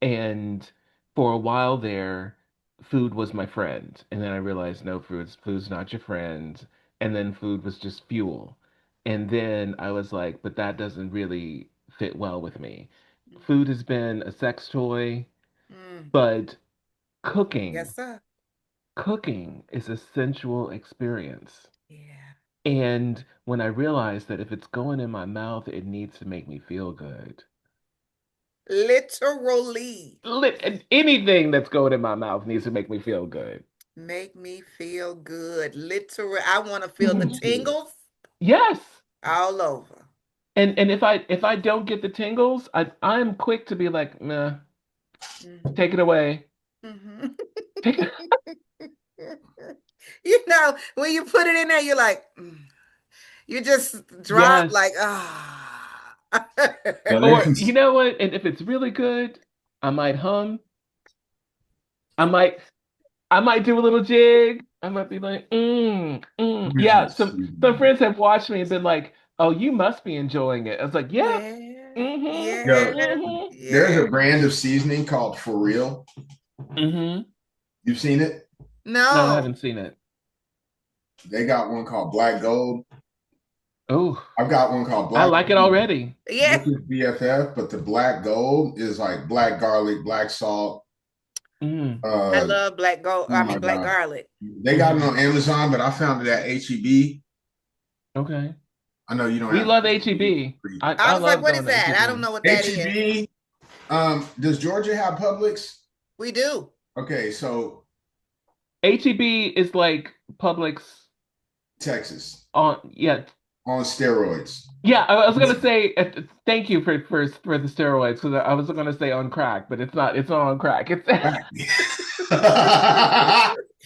And for a while there, food was my friend. And then I realized no, food's not your friend. And then food was just fuel. And then I was like, but that doesn't really fit well with me. Food has been a sex toy, Mm. but cooking Yes, sir. cooking is a sensual experience. Yeah. And when I realized that if it's going in my mouth, it needs to make me feel good. Literally Anything that's going in my mouth needs to make me feel good. make me feel good. Literally, I want to feel the Me Mhm. too. tingles Yes. all over. And if I don't get the tingles, I'm quick to be like, nah, Hmm. take it away. Hmm. Take it. When you put it in there, you're like, you just drop Yes. like, ah. But Or it's you know what? And if it's really good, I might hum. I might I might do a little jig. I might be like, Yeah, some friends have watched me and been like, "Oh, you must be enjoying it." I was like, "Yeah, Yeah, mm-hmm, yeah, yo, mm-hmm, there's yeah. a brand of seasoning called For Real. mm-hmm." You've seen it? No, I No. haven't seen it. They got one called Black Gold. Oh, I've got one called I Black like it Gold, already. Yeah. which is BFF, but the Black Gold is like black garlic, black salt. Mm, I Uh, love black gold. oh I my mean, black God. garlic. They got it hmm on Amazon, but I found it at HEB. Okay, I know you don't we have love HEB. HEB. Free. I I was like, love what going is to that? I don't HEB. know what that is. HEB, does Georgia have Publix? We do. Okay, so HEB is like Publix Texas on yeah. on steroids. Yeah, I was gonna say thank you for the steroids because I was gonna say on crack, but it's not. It's not on crack. It's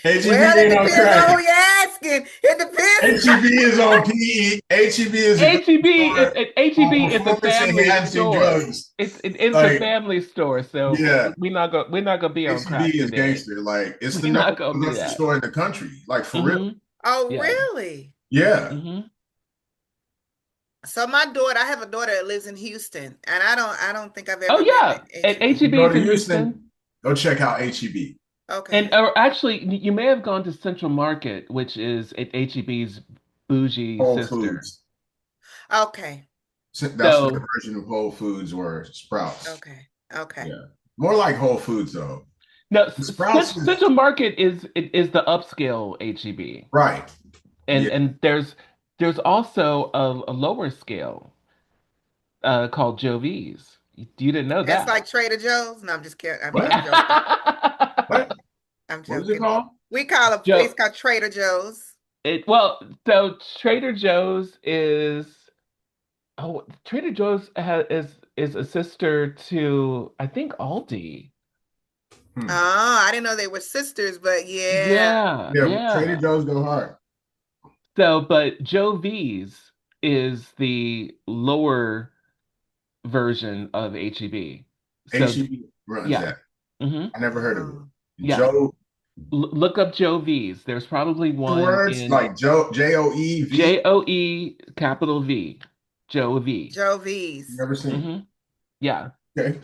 HEB Well, it ain't on depends on crack. who you're asking. It depends. HEB is on PE. HEB is a grocery store on HEB is a performance family enhancing store. drugs. It's a Like, family store, so yeah, we're not gonna be on crack HEB is today. gangster. Like, it's the We're number not gonna one be grocery that. store in the country. Like, for real. Hmm. Oh, Yeah. really? Yeah. Hmm. So I have a daughter that lives in Houston, and I don't think I've Oh ever been to yeah, and HEB. If you HEB go is to in Houston. Houston, go check out HEB. And Okay. or actually, you may have gone to Central Market, which is HEB's bougie Whole sister. Foods. Okay. That's their So, version of Whole Foods or Sprouts. Okay. Okay. Yeah. More like Whole Foods, though. no, Sprouts is Central Market is the upscale HEB, right. Yeah. and there's also a lower scale called Joe V's. You didn't know It's that? like Trader Joe's. No, I'm just kidding. I'm What? joking. What? I'm What was it joking. called? We call a place Joe. called Trader Joe's. So Trader Joe's is. Oh, Trader Joe's is a sister to I think Aldi. Hmm. Oh, I didn't know they were sisters, but yeah. Yeah, Yeah, Trader yeah. Joe's go hard. So, but Joe V's is the lower version of HEB. So, HEB runs yeah. that. Hmm. I never heard of Oh. it. Yeah. Joe, Look up Joe V's. There's probably two one words in like Joe, JOE capital V. Joe V. Joe V's. never seen. Hmm. Yeah. Okay.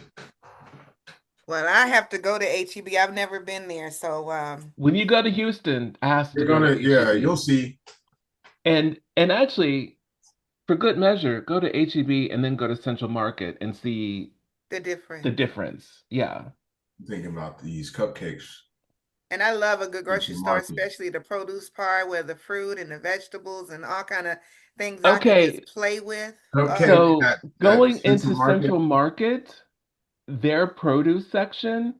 Well, I have to go to HEB. I've never been there, so When you go to Houston, ask to You're go to gonna, yeah, you'll HEB. see. And actually, for good measure, go to HEB and then go to Central Market and see the different. the difference. Yeah. I'm thinking about these cupcakes. And I love a good grocery Central store, Market. especially the produce part where the fruit and the vegetables and all kind of things I could just Okay. play with. Oh, Cupcake So at going Central into Market. Central Market, their produce section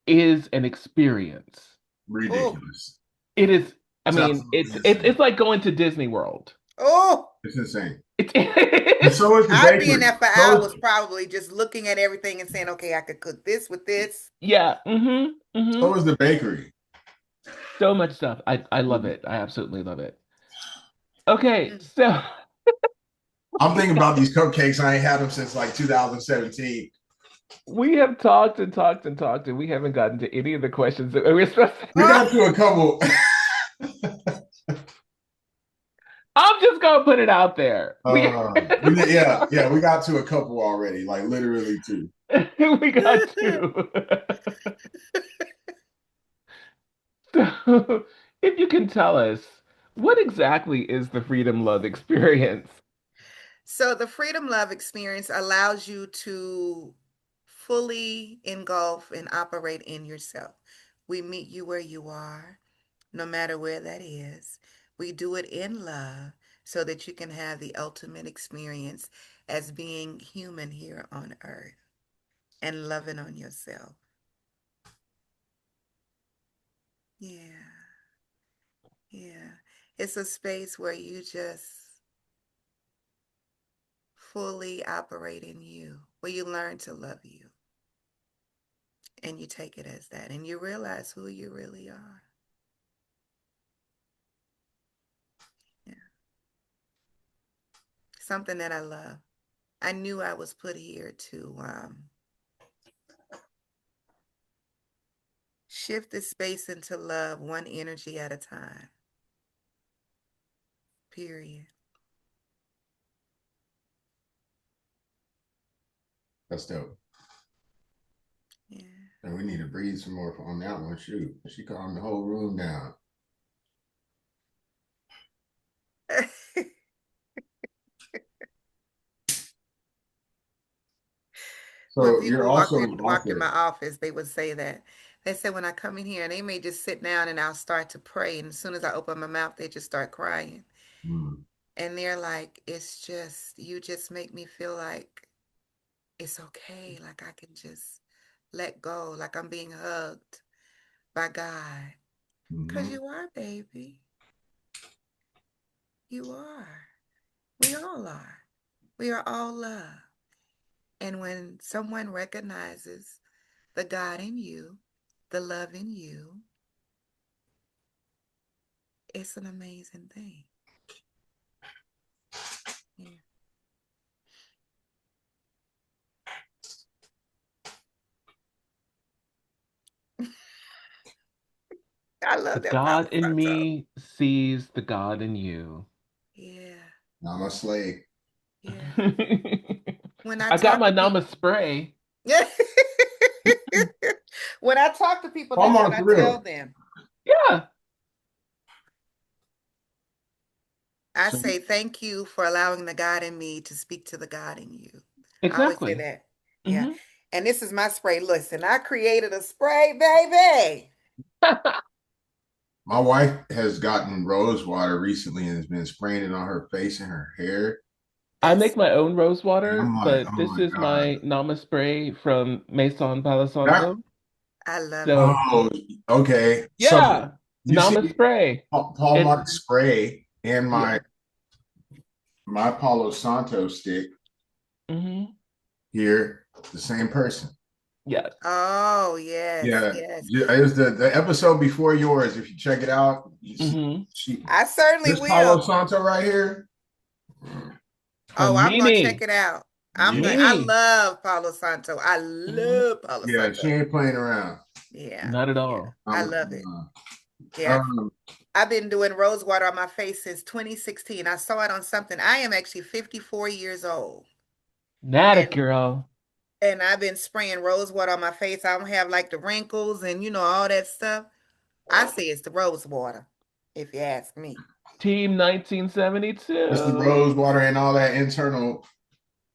is an experience. oh, Ridiculous. It is, I It's mean, absolutely it's insane. like going to Disney World. oh. It's insane. And It, so is the I'd be in bakery. there for hours, probably just looking at everything and saying, okay, I could cook this with this. yeah. Mm-hmm. Mm-hmm. So is the bakery. So much stuff. I love it. I absolutely love it. Okay, Mm. so I'm thinking about these cupcakes. I ain't had them since like 2017. we have talked and talked and talked, and we haven't gotten to any of the questions that we were supposed We to. Oh, got to a couple. I'm just gonna put it out there. We Yeah, we got to a couple already, like literally two. we got to. So, if you can tell us, what exactly is the freedom love experience? so the freedom love experience allows you to fully engulf and operate in yourself. We meet you where you are, no matter where that is. We do it in love so that you can have the ultimate experience as being human here on earth and loving on yourself. Yeah, yeah. It's a space where you just fully operate in you, where you learn to love you and you take it as that and you realize who you really are. Yeah. Something that I love. I knew I was put here to shift the space into love one energy at a time. Period. That's dope. Yeah. And we need to breathe some more on that one. Shoot, she calmed the whole room down. When So you're people also an walk in my author. office, they would say that. They said when I come in here, and they may just sit down and I'll start to pray, and as soon as I open my mouth, they just start crying. Mm, And they're like, it's just you just make me feel like it's okay, like I can just let go, like I'm being hugged by God. 'Cause mhm. you are, baby. You are. We all are. We are all love. And when someone recognizes the God in you, the love in you, It's an amazing thing. Yeah. I The love that God Palo in Santo. me sees the God in you. Yeah. Namaste. Yeah. When I I got talk my to people, Nama spray. yeah. When I talk to people, that's what Paulmarq I for tell real. them. Yeah, I So say thank you for allowing the God in me to speak to the God in you. I always say exactly. that. Yeah. Hmm. And this is my spray. Listen, I created a spray, baby. my wife has gotten rose water recently and has been spraying it on her face and her hair. I make That's my own rose And water, I'm like, but oh this my is God. my Nama spray from Maison Palo That Santo. I love it. So, oh, okay. So yeah, you Nama see spray. It's Paulmarq spray and yeah. my Palo Santo stick Hmm. here, the same person. Yes. Oh, yes, Yeah, yes. it was the episode before yours. If you check it out, you see Hmm. she I certainly this Palo will. Santo right here. Oh, From I'm gonna check Nini. it out. Yeah, I Nini. love Palo Santo. I Hmm. love Palo yeah, she Santo. ain't playing around. Yeah, Not at yeah. all. I love it. Uh, Yeah. um, I've been doing rose water on my face since 2016. I saw it on something. I am actually 54 years old. Not a And girl. I've been spraying rose water on my face. I don't have like the wrinkles and all that stuff. I say it's the rose water, if you ask me. Team it's the 1972. rose water and all that internal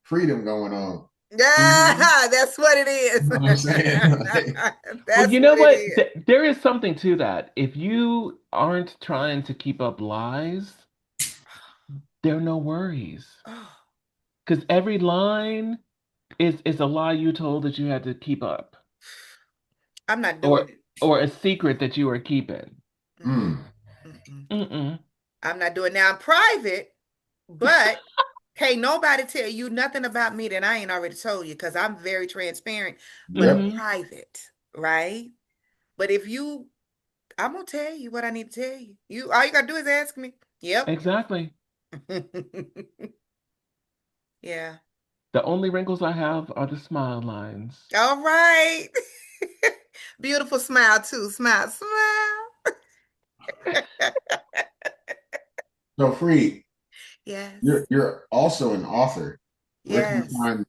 freedom going on. Hmm. Yeah, that's what it You is. know what I'm saying? Like, Well, That's you know what it what? is. There is something to that. If you aren't trying to keep up lies, there are no worries. Oh, Because every line is a lie you told that you had to keep up, I'm not doing or it. or a secret that you were keeping. Mm-mm, mm, mm-mm. Mm-mm. I'm not doing it. Now I'm private, but can't nobody tell you nothing about me that I ain't already told you because I'm very transparent, but yep. Hmm. private, right? But if you, I'm gonna tell you what I need to tell you. All you gotta do is ask me. Yep. Exactly. Yeah. The only wrinkles I have are the smile lines. All right. Beautiful smile too. Smile, smile. So free. Yes. You're also an author. Where can you Yes. find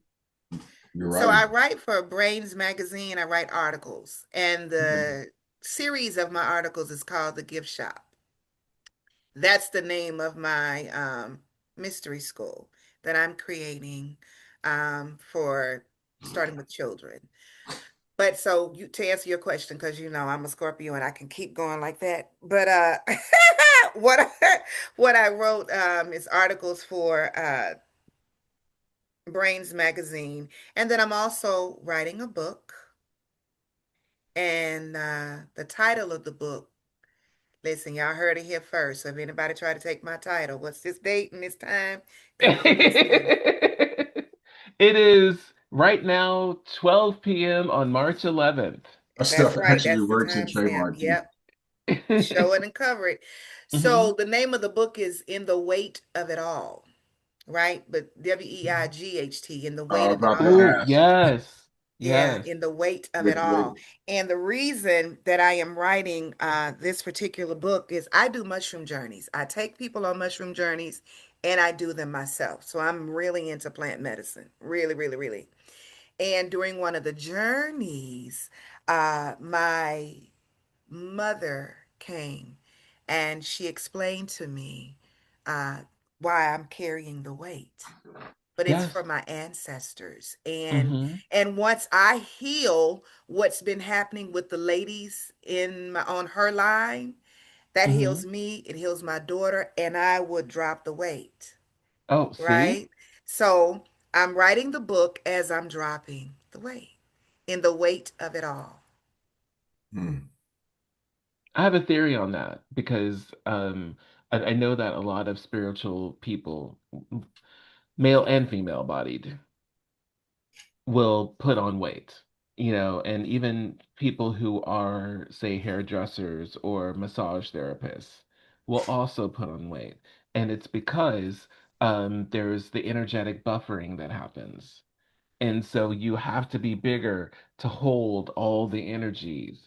your So I writing? write for Brains Magazine. I write articles, and Okay. the series of my articles is called The Gift Shop. That's the name of my mystery school that I'm creating for starting with children. But so to answer your question, because I'm a Scorpio and I can keep going like that. But what what I wrote is articles for Brains Magazine, and then I'm also writing a book. And the title of the book, listen, y'all heard it here first. So if anybody try to take my title, what's this date and this time? Come on and see it. It is right now 12 p.m. on March 11th. That That's stuff right. actually That's the works in timestamp. trademark too. Yep. Show it and cover it. Hmm. So the name of the book is In the Weight of It All, right? But WEIGHT, In the I Weight was of It about to Oh, All. ask yes. Yeah, Yes. in the weight of it which way. all. And the reason that I am writing this particular book is I do mushroom journeys. I take people on mushroom journeys and I do them myself. So I'm really into plant medicine, really, really, really. And during one of the journeys, my mother came and she explained to me uh, why I'm carrying the weight, but it's Yes. for my ancestors. Hmm. And once I heal what's been happening with the ladies on her line, that heals Hmm. me, it heals my daughter, and I would drop the weight, Oh, see? right? So I'm writing the book as I'm dropping the weight, in the weight of it all. Hmm. I have a theory on that because I know that a lot of spiritual people, male and female bodied, will put on weight, and even people who are, say, hairdressers or massage therapists, will also put on weight. And it's because there's the energetic buffering that happens. And so you have to be bigger to hold all the energies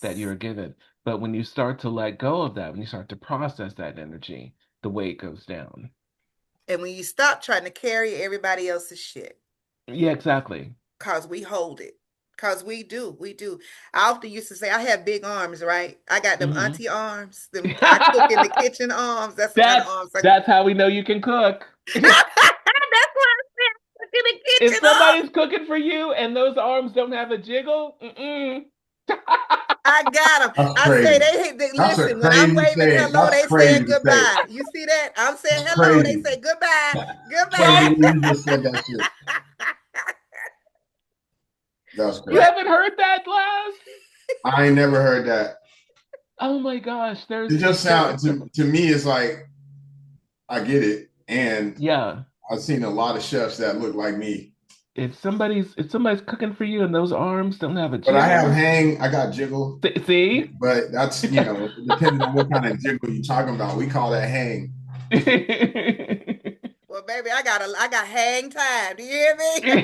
that Yes. you're given. But when you start to let go of that, when you start to process that energy, the weight goes down. And when you stop trying to carry everybody else's shit, Yeah, exactly. cause we hold it. Cause we do, we do. I often used to say I have big arms, right? I got them Hmm. auntie arms, them I cook in the kitchen arms. That's the kind of That's arms I got. that's how we know you can cook. That's why I said cook in the If kitchen arms. somebody's cooking for you and those arms don't have a jiggle, mm-mm. I got them. That's I say crazy. they That's a listen. When I'm crazy waving saying. hello, That's they crazy saying to say. goodbye. You see that? I'm saying That's hello. They crazy. say goodbye. Can't Goodbye. believe you just said that shit. That's You crazy. haven't heard that, Laz? I ain't never heard that. Oh my gosh, It just sounds to me, it's like I get it. And yeah. I've seen a lot of chefs that look like me. If somebody's cooking for you and those arms don't have a But I have jiggle, hang, I got jiggle, see? but that's, depending on what kind of jiggle you're talking about. We call that hang. Well, baby, I got hang time. Do you hear me?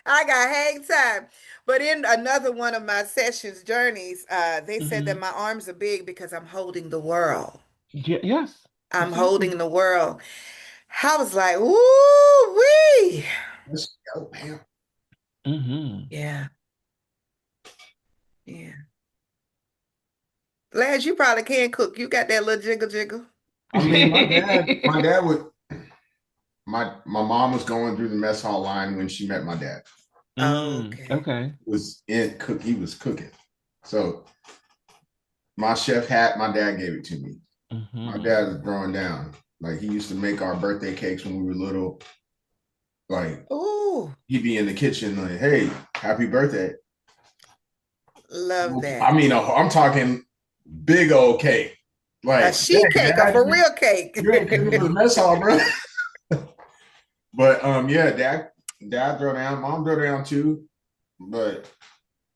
I got hang time. But in another one of my sessions journeys, they said that Hmm. my arms are big because I'm holding the world. Yes, I'm exactly. holding the world. I was like, ooh, wee. Let's go, man. Hmm. Yeah, yeah. Laz, you probably can cook. You got that little jiggle jiggle. I mean, my dad would my mom was going through the mess hall line when she met my dad. Okay. Okay. He was cooking. So my chef hat, my dad gave it to me. My Hmm. dad was throwing down. Like he used to make our birthday cakes when we were little. Like Ooh, he'd be in the kitchen like, "Hey, happy birthday!" love I that. mean, I'm talking big old cake. A Like, sheet dang, cake, a Dad, for real cake. you ain't cooking for the mess hall, bro. But yeah, dad throw down, mom throw down too. But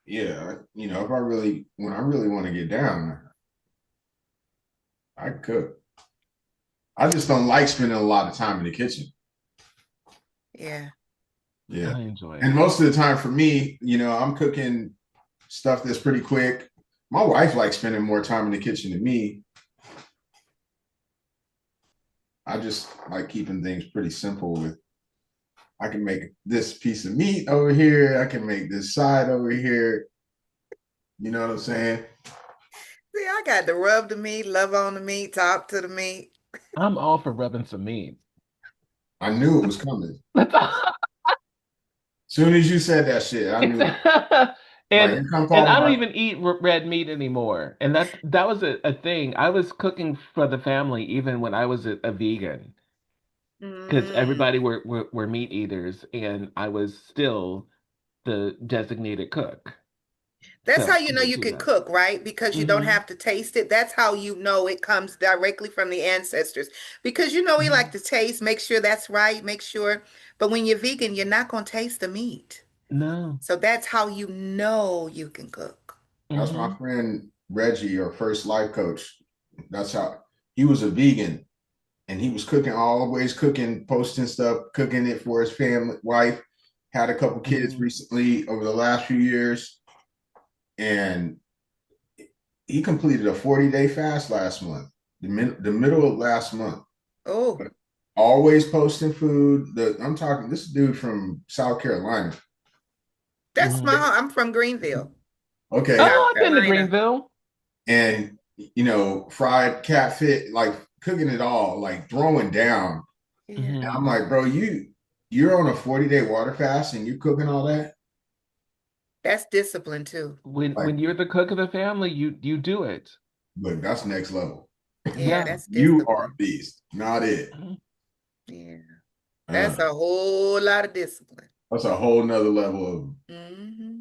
yeah, if I really when I really want to get down, I cook. I just don't like spending a lot of time in the kitchen. Yeah. Yeah. I enjoy And it. most of the time for me, I'm cooking stuff that's pretty quick. My wife likes spending more time in the kitchen than me. I just like keeping things pretty simple with I can make this piece of meat over here. I can make this side over here. You know what I'm saying? See, I got to rub the meat, love on the meat, talk to the meat. I'm all for rubbing some meat. I knew it was coming. That's all. Soon as you said that shit, I knew it. Like, and here come and I don't Paulmarq. even eat red meat anymore. And that was a thing. I was cooking for the family even when I was a vegan because Mm. everybody were meat eaters, and I was still the designated cook That's how you know to you do can that. cook, right? Because you don't Hmm. have to taste it. That's how you know it comes directly from the ancestors. Because we like to taste, make sure that's right, make sure. But when you're vegan, you're not going to taste the meat. No. So that's how you know you can cook. That's my Hmm. friend Reggie, our first life coach. That's how he was a vegan and he was cooking, always cooking, posting stuff, cooking it for his family, wife. Had a couple kids Hmm. recently over the last few years, and he completed a 40-day fast last month, the middle of last month. Oh, Always posting food. I'm talking this dude from South Carolina. that's my Hmm. home. I'm from Greenville, Okay, South Oh, I've been to Carolina. Greenville. and fried catfish, like cooking it all, like throwing down. Yeah. And I'm Hmm. like, bro, you're on a 40-day water fast and you're cooking all that? That's discipline too. Like, When you're the cook of the family, you do it. look, that's next level. Yeah, Yeah. that's You are a discipline. beast, not it. Mhm. Yeah. Uh, That's a whole lot of discipline. that's a whole nother level Hmm.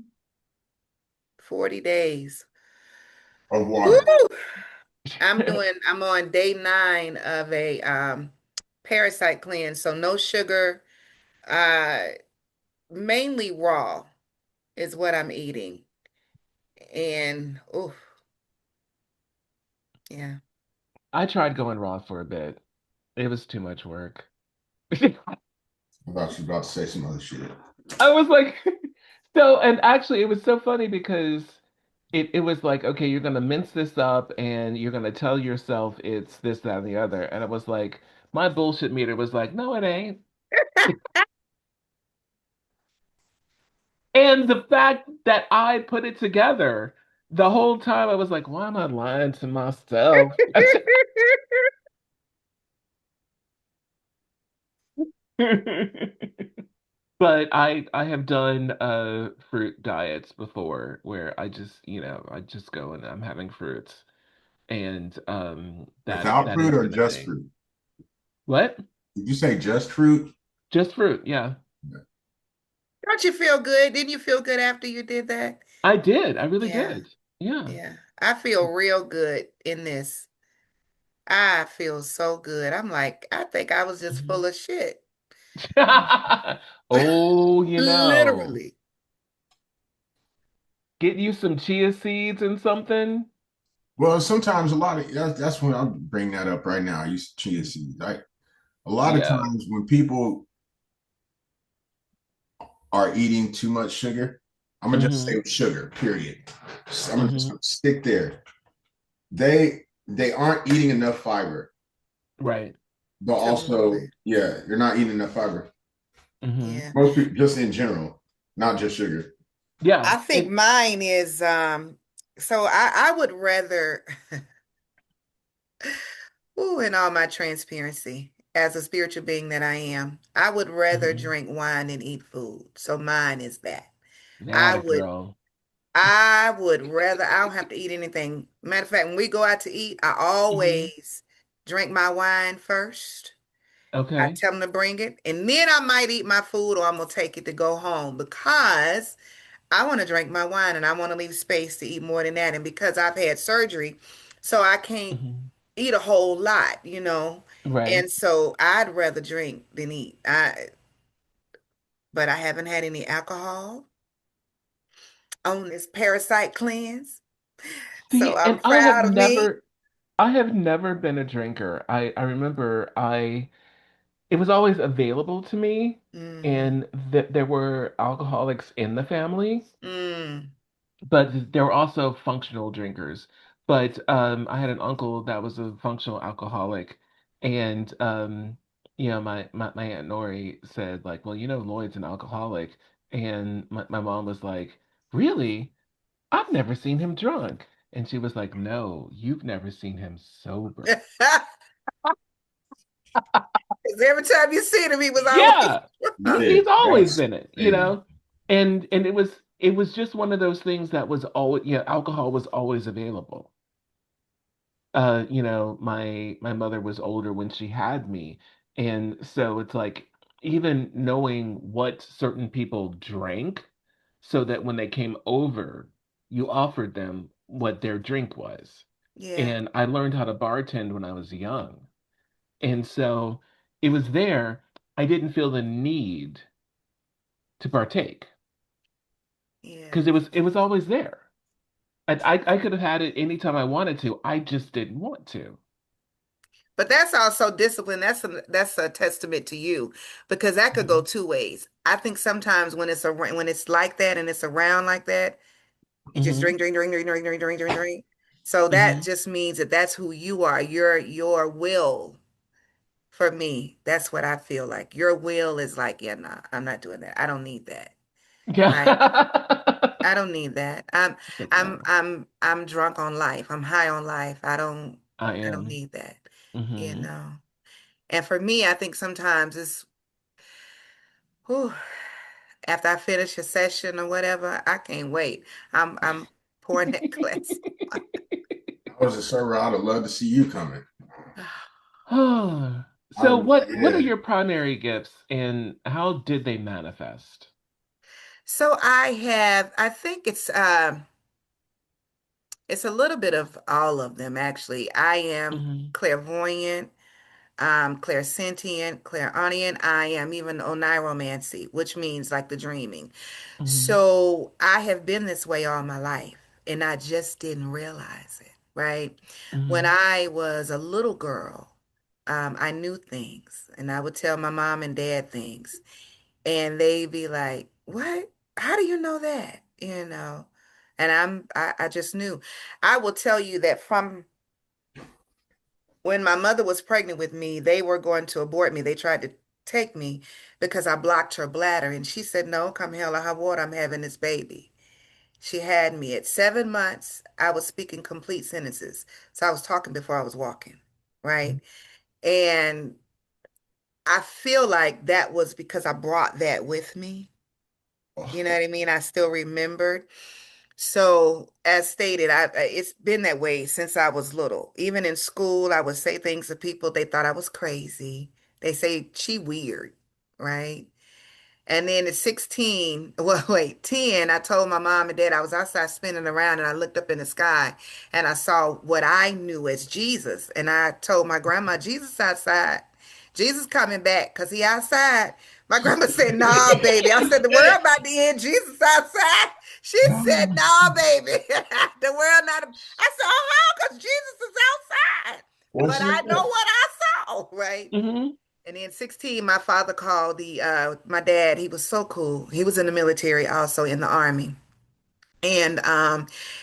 40 days. of water. Woo! I'm on day 9 of a parasite cleanse. So no sugar, uh mainly raw is what I'm eating. And oh, Yeah. I tried going raw for a bit. It was too much work. I thought you were about to say some other shit. I was like, so, and actually, it was so funny because it was like, okay, you're gonna mince this up and you're gonna tell yourself it's this, that, and the other. And it was like, my bullshit meter was like, no, it ain't. And the fact that I put it together the whole time, I was like, why am I lying to myself? But I have done fruit diets before where I just, I just go and I'm having fruits. And Without that fruit has or been a just thing. fruit? What? Did you say just fruit? Just fruit, yeah. Don't you feel good? Didn't you feel good after you did that? I did. I really Yeah. did. Yeah. Yeah. I feel real good in this. I feel so good. I'm like, I think I was just Mhm. full of shit. Oh, Literally. get you some chia seeds and something. Well, sometimes a lot of that's when I'll bring that up right now. I use chia seeds. A lot of Yeah. times when people are eating too much sugar, I'm gonna just Hmm. say sugar, period. I'm gonna just Hmm. stick there. They aren't eating enough fiber, Right. but also, Absolutely. yeah, you're not eating enough fiber. Hmm. Yeah. Most people, just in general, not just sugar. Yeah. I think mine is so I would rather ooh, in all my transparency, as a spiritual being that I am, I would rather Mhm. drink wine than eat food. So mine is that. That I a would girl. I would rather I don't have to eat anything. Matter of fact, when we go out to eat, I Hmm. always drink my wine first. I Okay. tell them to bring it, and then I might eat my food or I'm gonna take it to go home because I want to drink my wine and I want to leave space to eat more than that. And because I've had surgery, so I can't Hmm. eat a whole lot. Right. And so I'd rather drink than eat. But I haven't had any alcohol on this parasite cleanse. So See, I'm and I have proud of me. never I have never been a drinker. I remember it was always available to me Hmm. and there were alcoholics in the family, Mm. but there were also functional drinkers. But I had an uncle that was a functional alcoholic, and my Aunt Nori said like, well, Lloyd's an alcoholic, and my mom was like, really? I've never seen him drunk. And she was like, no, you've never seen him sober. 'Cause every time you see him, he was always Yeah, Yeah, he's always that's been it. amen. And it was just one of those things that was always, alcohol was always available. My mother was older when she had me, and so it's like even knowing what certain people drank, so that when they came over, you offered them what their drink was. Yeah, And I learned how to bartend when I was young. And so it was there. I didn't feel the need to partake yeah. because it was always there. I could have had it anytime I wanted to. I just didn't want to. But that's also discipline. That's a testament to you because that could go Mhm. two ways. I think sometimes when it's like that and it's around like that, you just Hmm. drink, drink, drink, drink, drink, drink, drink, drink, drink. So that Hmm. just means that that's who you are. Your will for me. That's what I feel like. Your will is like, yeah, nah, I'm not doing that. I don't need that. Right? Yeah. I don't need that. I'm It's like, I'm no, I'm I'm drunk on life. I'm high on life. I I don't am. need that. You Hmm. know. And for me, I think sometimes it's whew, after I finish a session or whatever, I can't wait. I'm pouring that glass. I was a server. I'd have loved to see you coming. So what are Yeah. your primary gifts and how did they manifest? So I think it's a little bit of all of them actually. I am Hmm. clairvoyant, clairsentient, clairaudient. I am even oniromancy, which means like the dreaming. Hmm. So I have been this way all my life, and I just didn't realize it. right? When Hmm. I was a little girl, I knew things and I would tell my mom and dad things and they'd be like, "What? How do you know that?" You know? And I just knew. I will tell you that from when my mother was pregnant with me, they were going to abort me. They tried to take me because I blocked her bladder. And she said, "No, come hell or high water, I'm having this baby." She had me at 7 months. I was speaking complete sentences. So I was talking before I was walking, right? And I feel like that was because I brought that with me. You know Oh, what I mean? I still remembered. So, as stated, it's been that way since I was little. Even in school, I would say things to people, they thought I was crazy. They say she weird, right? And then at 16, well, wait, 10, I told my mom and dad I was outside spinning around and I looked up in the sky and I saw what I knew as Jesus. And I told my grandma, Jesus outside. Jesus coming back because he outside. My grandma said, "Nah, baby." I said, "The world about to end. Jesus outside." She said, "Nah, baby. The world not. I said, "Oh, because Jesus is outside." what But she I know said. what I saw, right? Hmm. And then 16, my father called my dad. He was so cool. He was in the military, also in the army. And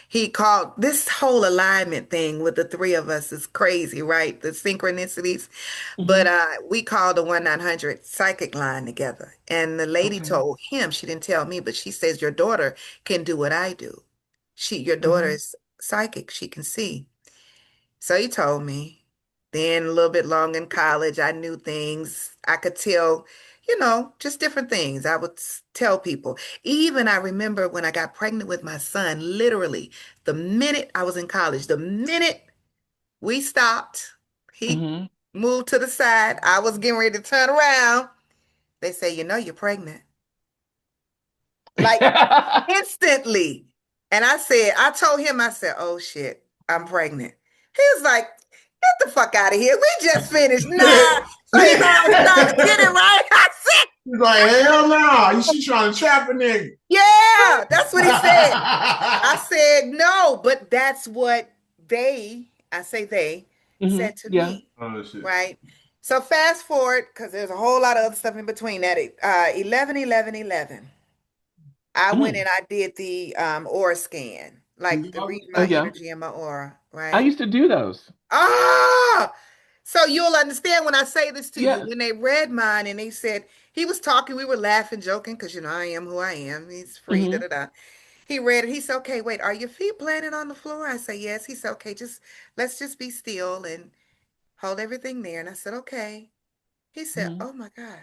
he called this whole alignment thing with the three of us is crazy, right? The synchronicities. But Hmm. we called the 1-900 psychic line together. And the lady Okay. told him, she didn't tell me, but she says, "Your daughter can do what I do. Your daughter Hmm. is psychic. She can see." So he told me. Then a little bit long in college, I knew things. I could tell, just different things. I would tell people. Even I remember when I got pregnant with my son, literally, the minute I was in college, the minute we stopped, he Hmm. moved to the side. I was getting ready to turn around. They say, "You're pregnant." Like instantly. And I told him, I said, "Oh shit, I'm pregnant." He was like, "Get the fuck out of here. We just finished." Nah. So I was starting to get it right. I said, He's like, hell no. She trying to trap a nigga. "Yeah, that's what he said." I said, "No, but that's what I say they, Hmm. said to Yeah. me." Oh shit. Right? So fast forward, because there's a whole lot of other stuff in between that. 11, 11, 11. I went Mm. and I did the aura scan, like to read Oh my yeah. energy and my aura, I right? used to do those. Ah, so you'll understand when I say this to you. Yeah. When they read mine and they said he was talking, we were laughing, joking, because I am who I am. He's free, da Hmm. da da. He read it. He said, "Okay, wait, are your feet planted on the floor?" I said, "Yes." He said, "Okay, let's just be still and hold everything there." And I said, "Okay." He said, Hmm. "Oh my God,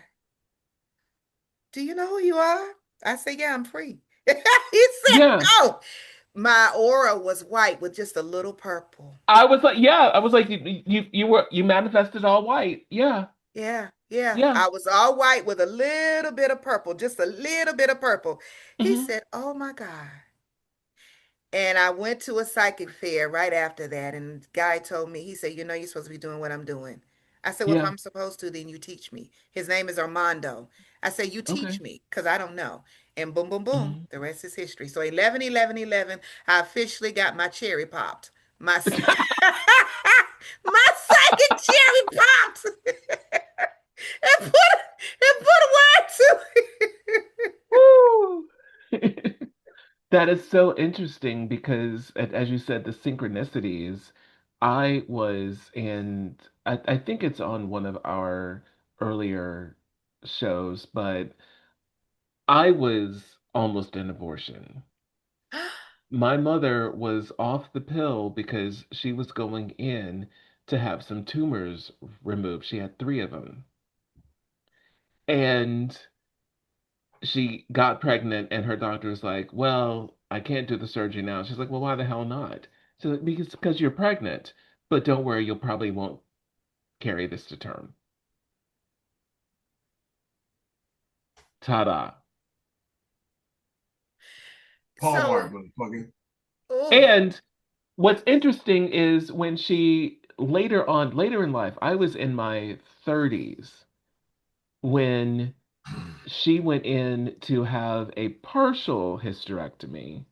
do you know who you are?" I said, "Yeah, I'm free." He said, Yeah. "Oh." My aura was white with just a little purple. I was like, yeah. I was like, you manifested all white. Yeah. Yeah, yeah. Yeah. I was all white with a little bit of purple, just a little bit of purple. He Hmm. said, "Oh my God." And I went to a psychic fair right after that. And the guy told me, he said, "You're supposed to be doing what I'm doing." I said, "Well, if Yeah. I'm supposed to, then you teach me." His name is Armando. I said, "You teach Okay. me, because I don't know." And boom, boom, boom, Hmm. the rest is history. So 11, 11, 11, I officially got my cherry popped. My, my psychic cherry popped. And put a word to it. Woo! That is so interesting because, as you said, the synchronicities. I think it's on one of our earlier shows, but I was almost an abortion. My mother was off the pill because she was going in to have some tumors removed. She had three of them. And she got pregnant and her doctor was like, "Well, I can't do the surgery now." She's like, "Well, why the hell not?" She's like, because you're pregnant, but don't worry, you'll probably won't carry this to term." Ta-da. Paulmarq, So, motherfucker. oh, And what's interesting is when she later in life, I was in my 30s when she went in to have a partial hysterectomy.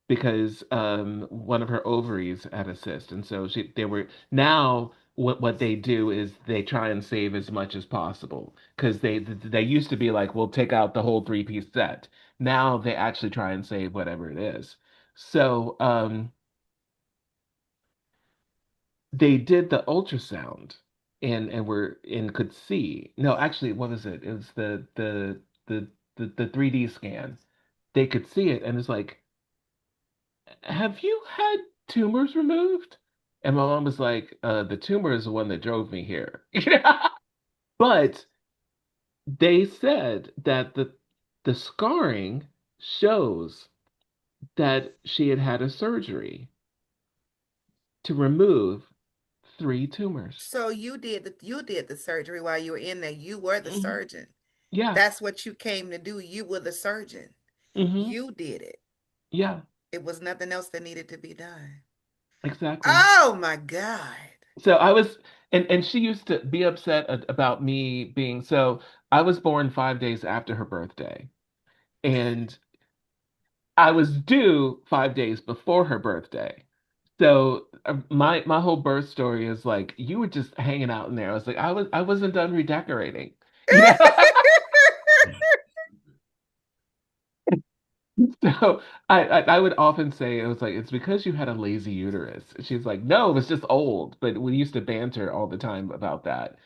because one of her ovaries had a cyst, and so they were now what they do is they try and save as much as possible because they used to be like, we'll take out the whole three-piece set. Now they actually try and save whatever it is. So they did the ultrasound and could see. No, actually, what was it? It was the the 3D scan. They could see it, and it's like, have you had tumors removed? And my mom was like, the tumor is the one that drove me here. But they said that the scarring shows that she had had a surgery to remove three tumors. So you did the surgery while you were in there. You were the Mhm. surgeon. Yeah. That's what you came to do. You were the surgeon. Hmm. You did it. Yeah, It was nothing else that needed to be done. exactly. Oh my God. So I was, and she used to be upset about me being, so I was born 5 days after her birthday, and I was due 5 days before her birthday. So my whole birth story is like you were just hanging out in there. I was like I wasn't done redecorating, you know. So I would often say it was like it's because you had a lazy uterus. She's like, no, it was just old. But we used to banter all the time about that.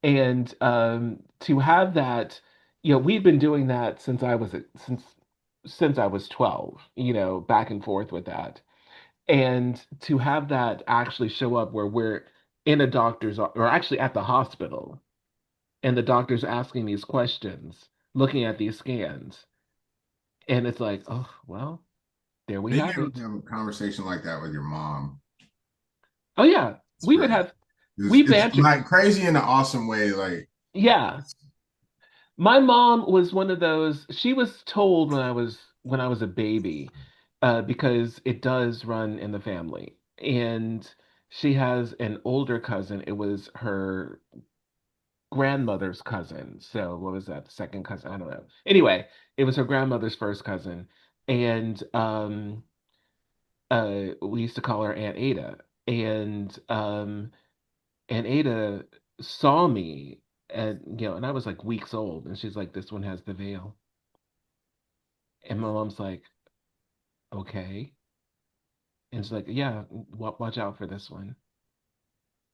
And to have that, we'd been doing that since I was 12, back and forth with that. And to have that actually show up where we're in a doctor's or actually at the hospital and the doctor's asking these questions, looking at these scans, and it's like, oh, well, there we Being have able to it. have a conversation like that with your mom, Oh yeah, it's we would great. have we It's banter. like crazy in an awesome way. Like, Yeah, my mom was one of those. She was told when I was a baby, because it does run in the family, and she has an older cousin. It was her grandmother's cousin. So what was that? The second cousin? I don't know. Anyway, it was her grandmother's first cousin, and we used to call her Aunt Ada, and Aunt Ada saw me, and and I was like weeks old, and she's like, "This one has the veil," and my mom's like, "Okay," and she's like, "Yeah, watch out for this one."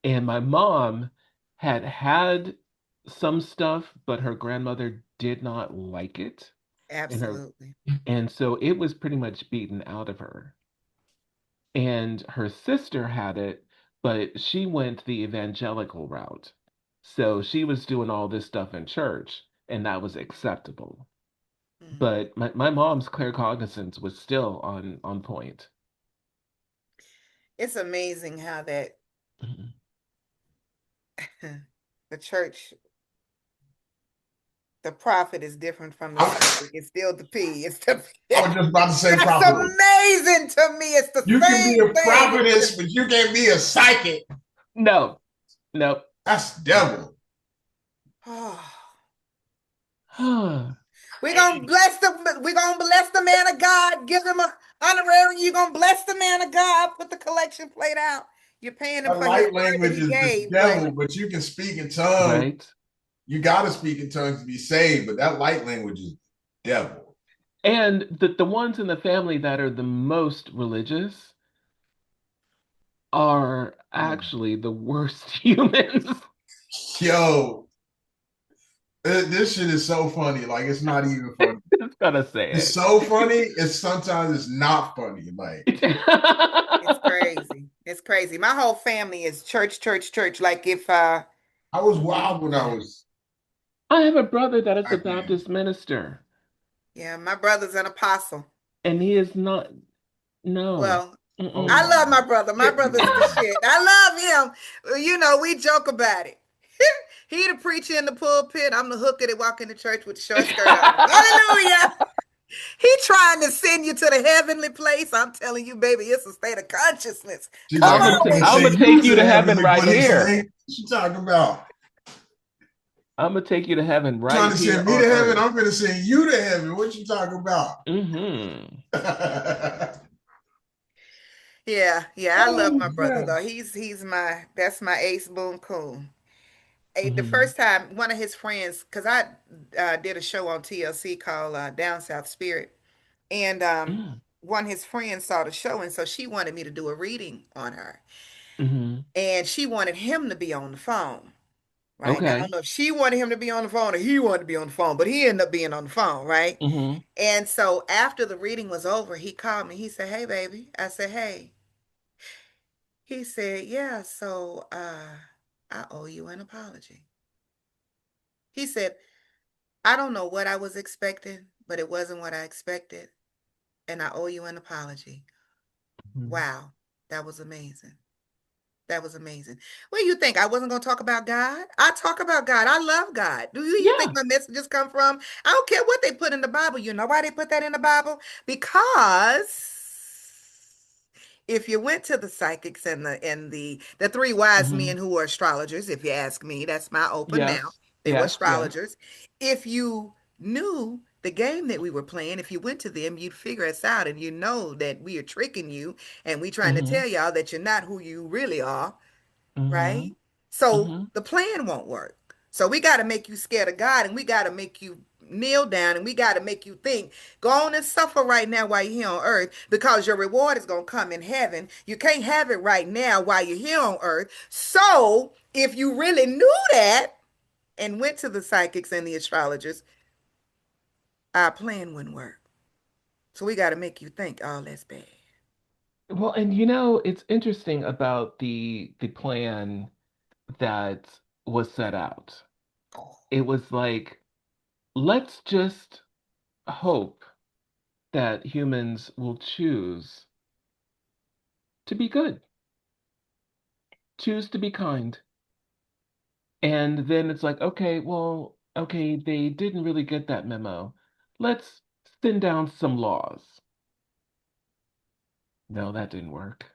And my mom had some stuff, but her grandmother did not like it, and her Absolutely. and so it was pretty much beaten out of her. And her sister had it, but she went the evangelical route. So she was doing all this stuff in church, and that was acceptable. Mm. But my mom's claircognizance was still on point. It's amazing how that Mhm. the church, the prophet is different from the I, psychic. It's still the P. It's the I was just about to say That's prophetess. amazing to me. It's the You can be same a thing. It's prophetess, just but you can't be a psychic. No, no. That's devil. we're gonna bless the man of God. Give him a honorary. You're gonna bless the man of God. Put the collection plate out. You're paying him That for his light word that language he is the gave, but devil, but you can speak in tongues. Right? You got to speak in tongues to be saved, but that light language is devil. And the ones in the family that are the most religious are actually the worst humans. Yo, this shit is so funny. Like, it's not even funny. Just gotta say It's so funny. It's sometimes it's not funny. Like, it. it's crazy. It's crazy. My whole family is church, church, church. Like if I was wild when I was I have a brother that is a back then. Baptist minister, yeah, my brother's an apostle. and he is not. No. Well, Oh I Mm-mm. love my my brother. My brother's the goodness. shit. I love him. We joke about it. He the preacher in the pulpit. I'm the hooker that walk in the church with the short skirt on. Hallelujah. He trying to send you to the heavenly place. I'm telling you, baby, it's a state of consciousness. She's Come like, I'm I'm on gonna with I'm it. gonna send you take to you the to heaven heavenly right place, here. man. What you talking about? I'm gonna take you to heaven Trying right to here send me on to heaven? earth. I'm gonna send you to heaven. What you talking about? Hmm. Yeah, yeah, I love Oh my brother yeah. though. He's my that's my ace boon coon. The Hmm. first time one of his friends, because I did a show on TLC called Down South Spirit, and one of his friends saw the show, and so she wanted me to do a reading on her, Hmm. and she wanted him to be on the phone. Right now, I don't Okay. know if she wanted him to be on the phone or he wanted to be on the phone, but he ended up being on the phone, right? Hmm. And so after the reading was over, he called me. He said, "Hey, baby." I said, "Hey." He said, "Yeah, so I owe you an apology." He said, "I don't know what I was expecting, but it wasn't what I expected, and I owe you an apology." Hmm. Wow, that was amazing. That was amazing. What do you think? I wasn't going to talk about God? I talk about God. I love God. Do you think Yeah. my messages come from? I don't care what they put in the Bible. You know why they put that in the Bible? Because if you went to the psychics and the three wise Hmm. men who were astrologers, if you ask me, that's my open now. Yes. They were Yes. Yes. astrologers. If you knew the game that we were playing, if you went to them, you'd figure us out and you know that we are tricking you and we trying to Hmm. tell y'all that you're not who you really are, Hmm. right? So Hmm. the plan won't work. So we got to make you scared of God and we got to make you kneel down and we got to make you think. Go on and suffer right now while you're here on earth because your reward is going to come in heaven. You can't have it right now while you're here on earth. So if you really knew that and went to the psychics and the astrologers, our plan wouldn't work. So we got to make you think, oh, that's bad. Well, and it's interesting about the plan that was set out. It was like, let's just hope that humans will choose to be good, choose to be kind. And then it's like, okay, well, okay, they didn't really get that memo. Let's send down some laws. No, that didn't work.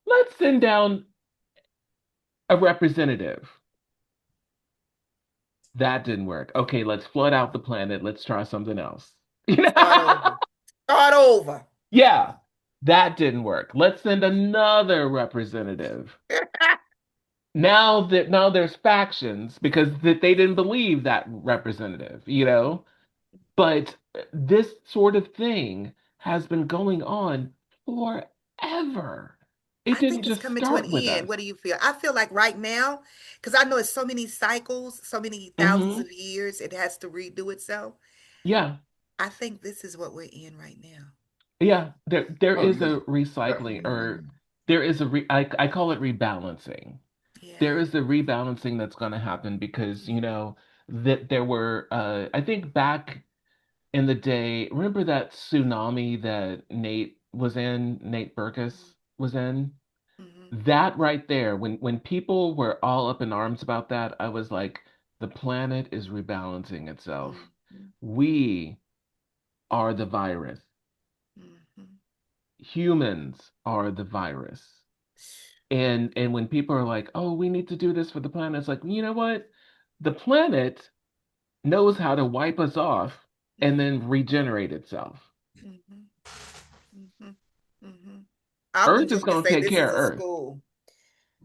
Let's send down a representative. That didn't work. Okay, let's flood out the planet. Let's try something else. Start over. Start over. Yeah, that didn't work. Let's send another representative. Now there's factions because they didn't believe that representative. But this sort of thing has been going on forever. It I didn't think it's just coming to an start with end. us. What do you feel? I feel like right now, because I know it's so many cycles, so many thousands Hmm. of years, it has to redo itself. Yeah, I think this is what we're in right now. yeah. There Oh is yeah, a recycling, definitely right or now. there is I call it rebalancing. There Yeah. is a rebalancing that's going to happen because that there were I think back in the day, remember that tsunami that Nate Burgess was in? Hmm. That right there, when people were all up in arms about that, I was like, the planet is rebalancing itself. Hmm. We are the virus. Hmm. Humans are the virus. And when people are like, "Oh, we need to do this for the planet," it's like, you know what? The planet knows how to wipe us off and Hmm. then regenerate itself. Hmm. Hmm. Hmm. I often Earth is joke and going to say take this care is of a Earth. school.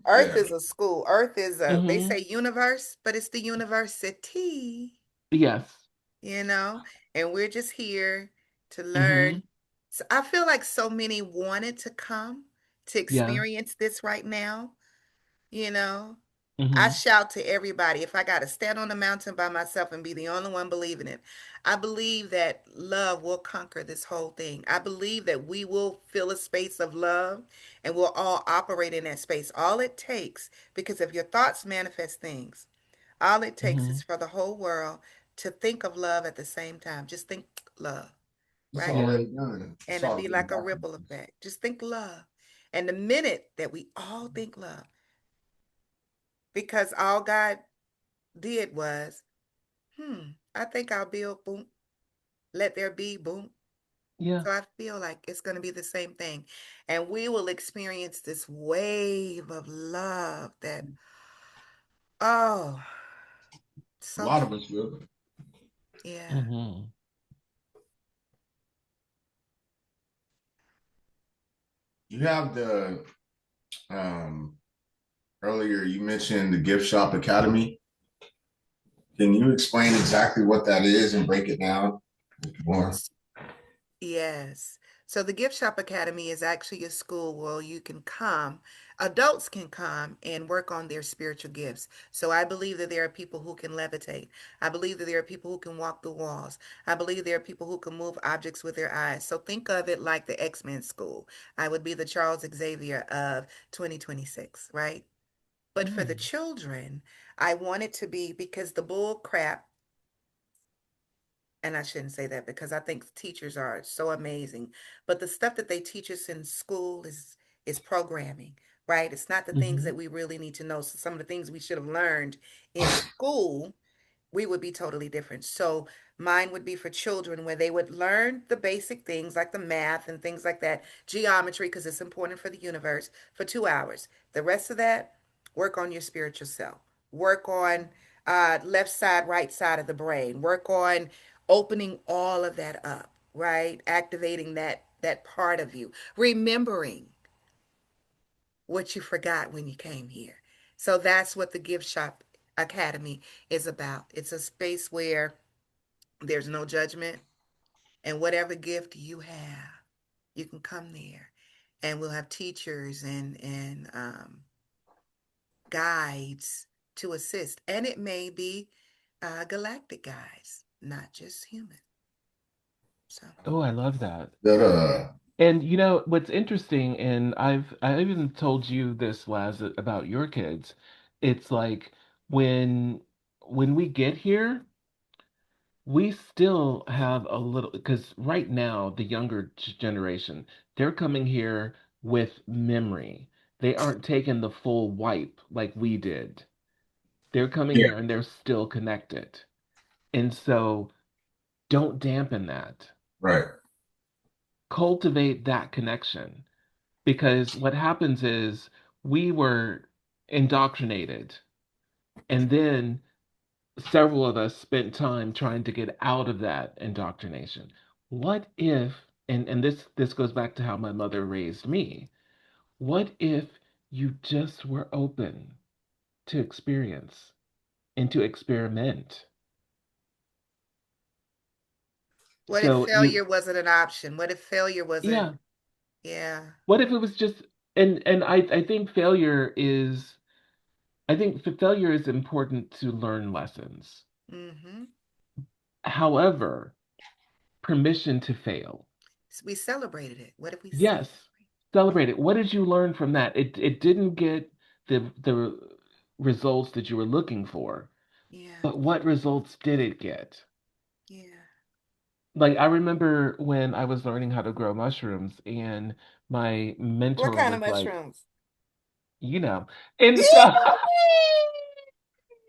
Earth Yeah, is a school. Earth is a, they Hmm. say universe, but it's the university. Yes. you know, and we're just here to learn. Hmm. So I feel like so many wanted to come to Yeah. experience this right now, you know. I Hmm. shout to everybody if I got to stand on the mountain by myself and be the only one believing it. I believe that love will conquer this whole thing. I believe that we will fill a space of love and we'll all operate in that space. All it takes, because if your thoughts manifest things, all it takes is Hmm. for the whole world to think of love at the same time. Just think love, it's right? Yeah. already done. It's And it'd be already like a happening. ripple effect. Just think love. And the minute that we all think love, because all God did was, I think I'll build, boom, let there be, boom. Yeah. So I feel like it's going to be the same thing. And we will experience this wave of love that, oh, A so, lot of us will. yeah. Hmm. You have the um earlier you mentioned the Gift Shop Academy. Can you explain exactly what that is and break it down more? Yes. So the Gift Shop Academy is actually a school where you can come, adults can come and work on their spiritual gifts. So I believe that there are people who can levitate. I believe that there are people who can walk the walls. I believe there are people who can move objects with their eyes. So think of it like the X-Men school. I would be the Charles Xavier of 2026, right? But for the Mm. children, I want it to be because the bull crap, and I shouldn't say that because I think teachers are so amazing. But the stuff that they teach us in school is programming, right? It's not the things Hmm. that we really need to know. So some of the things we should have learned in school we would be totally different. So mine would be for children where they would learn the basic things like the math and things like that, geometry, because it's important for the universe for 2 hours. The rest of that, work on your spiritual self. Work on left side, right side of the brain. Work on opening all of that up, right? Activating that part of you. Remembering what you forgot when you came here. So that's what the Gift Shop Academy is about. It's a space where there's no judgment, and whatever gift you have, you can come there, and we'll have teachers and guides to assist, and it may be galactic guides, not just human. So Oh, I love that. That And what's interesting, and I even told you this, Laz, about your kids. It's like when when we get here, we still have a little, because right now the younger generation, they're coming here with memory. They aren't taking the full wipe like we did. They're coming yeah, here and they're still connected. And so don't dampen that. right. Cultivate that connection. Because what happens is we were indoctrinated, and then several of us spent time trying to get out of that indoctrination. What if, and this goes back to how my mother raised me, what if you just were open to experience and to experiment? what if So you, failure wasn't an option? What if failure wasn't, yeah, yeah. what if it was just, and I think failure is important to learn lessons. Mm-hmm. However, permission to fail. We celebrated it. What if we celebrate? Yes, celebrate it. What did you learn from that? It didn't get the results that you were looking for, Yeah, but what results did it get? yeah. Like I remember when I was learning how to grow mushrooms, and my What mentor kind of was like, mushrooms? you know, and so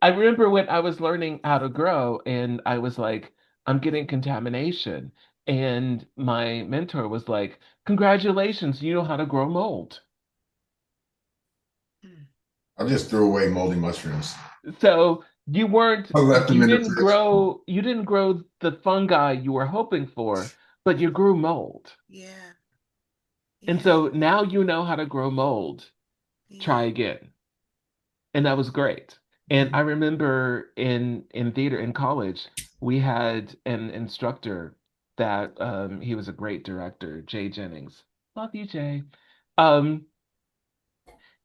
I remember when I was learning how to grow, and I was like, I'm getting contamination. And my mentor was like, congratulations, you know how to grow mold. Mm. I just threw away moldy mushrooms. So I left them in the fridge. you didn't grow the fungi you were hoping for, but you grew mold. Yeah, And yeah, so now you know how to grow mold. yeah. Try again. And that was great. And I remember in theater in college, we had an instructor that he was a great director, Jay Jennings. Love you, Jay. Um,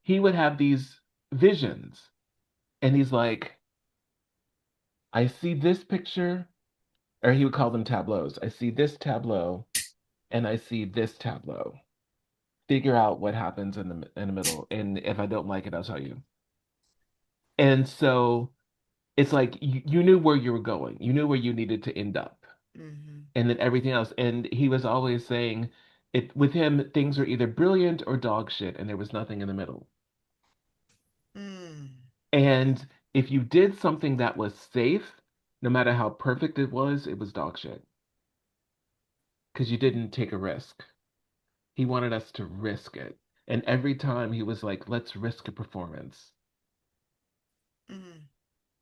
he would have these visions, and he's like, I see this picture, or he would call them tableaus. I see this tableau, and I see this tableau. Figure out what happens in the middle, and if I don't like it, I'll tell you. And so it's like you knew where you were going. You knew where you needed to end up. Mm-hmm. And then everything else. And he was always saying it with him, things were either brilliant or dog shit, and there was nothing in the middle. Mm. And if you did something that was safe, no matter how perfect it was dog shit. Because you didn't take a risk. He wanted us to risk it. And every time he was like, let's risk a performance. Mm.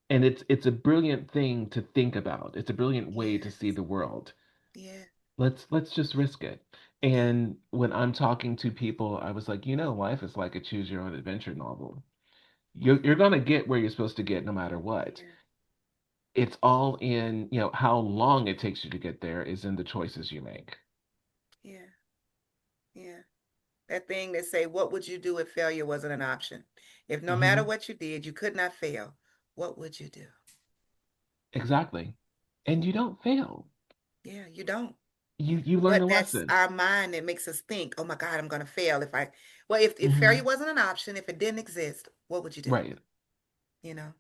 And it's a brilliant thing to think about. It's a brilliant way to see Yes, the world. yeah. Let's just risk it. And when I'm talking to people, I was like, life is like a choose your own adventure novel. You're gonna get where you're supposed to get no matter what. Yeah, It's all in, how long it takes you to get there is in the choices you make. yeah, yeah. That thing that say, what would you do if failure wasn't an option? If no matter Hmm. what you did, you could not fail, what would you do? Exactly. And you don't fail. Yeah, you don't. You learn a But that's lesson. our mind that makes us think, oh my God, I'm going to fail well, if failure Hmm. wasn't an option, if it didn't exist, what would you do? Right. You know?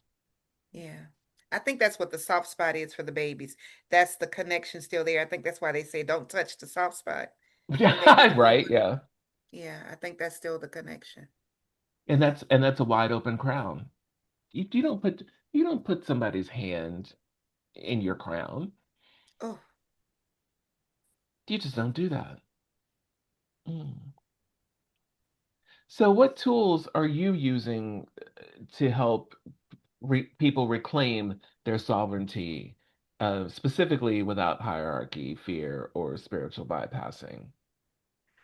Yeah. I think that's what the soft spot is for the babies. That's the connection still there. I think that's why they say don't touch the soft spot when babies are Right. born. Yeah. Yeah, I think that's still the connection. And that's a wide open crown. You don't put somebody's hand in your crown. Oh, You just don't do that. Mm. So, what tools are you using to help people reclaim their sovereignty, specifically without hierarchy, fear, or spiritual bypassing?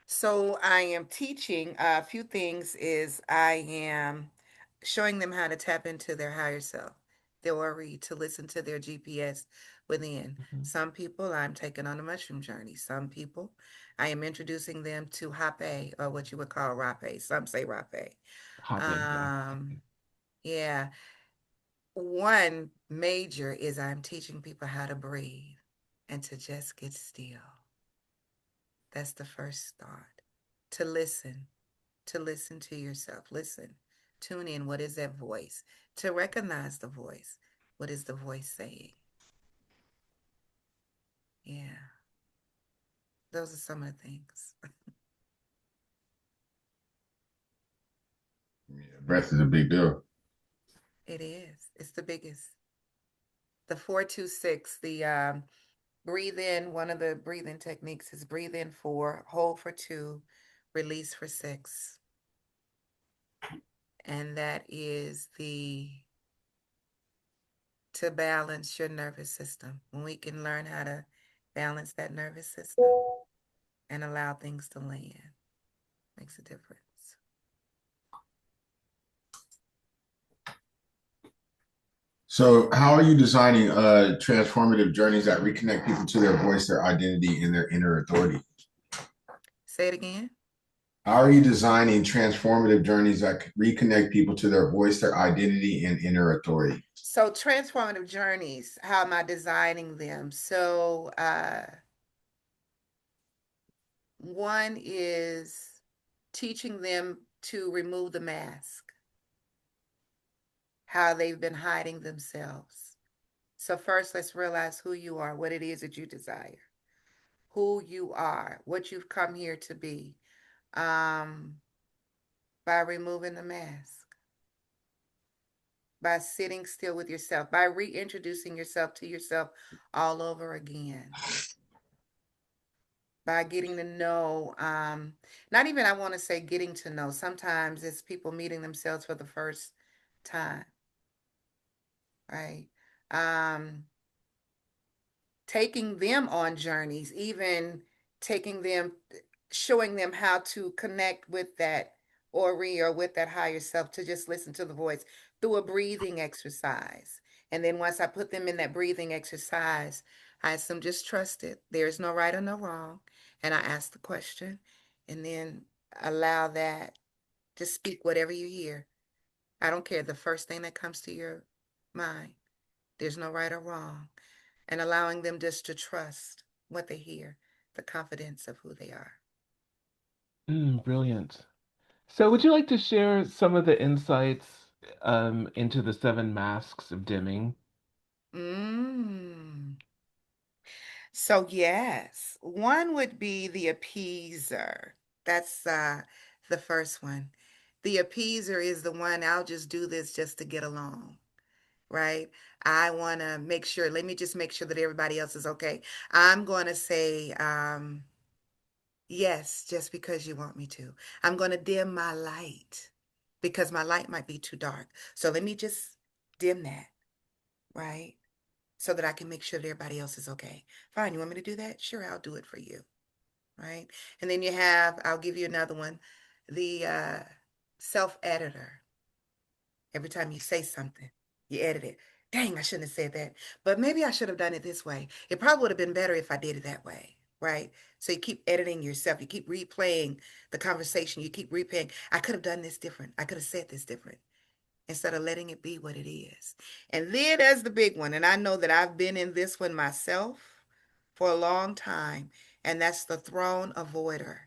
so I am teaching a few things is I am showing them how to tap into their higher self, their worry, to listen to their GPS within. Mhm. Some people I'm taking on a mushroom journey. Some people I am introducing them to hape or what you would call rape. Some say rape. Hopping, yeah. Um, yeah. One major is I'm teaching people how to breathe and to just get still. That's the first thought. To listen to yourself. Listen, tune in. What is that voice? To recognize the voice. What is the voice saying? Yeah, those are some of the things. Yeah, breath is a big deal. It is. It's the biggest. The 426, the breathe in, one of the breathing techniques is breathe in 4, hold for 2, release for 6. And that is the to balance your nervous system. When we can learn how to balance that nervous system and allow things to land, makes a difference. So, how are you designing transformative journeys that reconnect people to their voice, their identity, and their inner authority? Say it again. How are you designing transformative journeys that reconnect people to their voice, their identity, and inner authority? So, transformative journeys, how am I designing them? So, one is teaching them to remove the mask, how they've been hiding themselves. So, first, let's realize who you are, what it is that you desire, who you are, what you've come here to be, um, by removing the mask, by sitting still with yourself, by reintroducing yourself to yourself all over again, by getting to know, not even I want to say getting to know, sometimes it's people meeting themselves for the first time, right? Um, Taking them on journeys, even taking them, showing them how to connect with that ori or with that higher self, to just listen to the voice through a breathing exercise. And then once I put them in that breathing exercise, I ask them just trust it. There's no right or no wrong. And I ask the question and then allow that to speak whatever you hear. I don't care the first thing that comes to your mind. There's no right or wrong, and allowing them just to trust what they hear, the confidence of who they are. Brilliant. So, would you like to share some of the insights into the seven masks of dimming? Mm. So, yes, one would be the appeaser. That's the first one. The appeaser is the one, I'll just do this just to get along, right? I want to make sure, let me just make sure that everybody else is okay. I'm going to say, yes, just because you want me to. I'm going to dim my light because my light might be too dark. So let me just dim that, right? So that I can make sure that everybody else is okay. Fine, you want me to do that? Sure, I'll do it for you. right? And then you have, I'll give you another one, the self-editor. Every time you say something, you edit it. Dang, I shouldn't have said that. But maybe I should have done it this way. It probably would have been better if I did it that way, right? So you keep editing yourself. You keep replaying the conversation. You keep replaying. I could have done this different. I could have said this different instead of letting it be what it is. And then there's the big one. And I know that I've been in this one myself for a long time. And that's the throne avoider.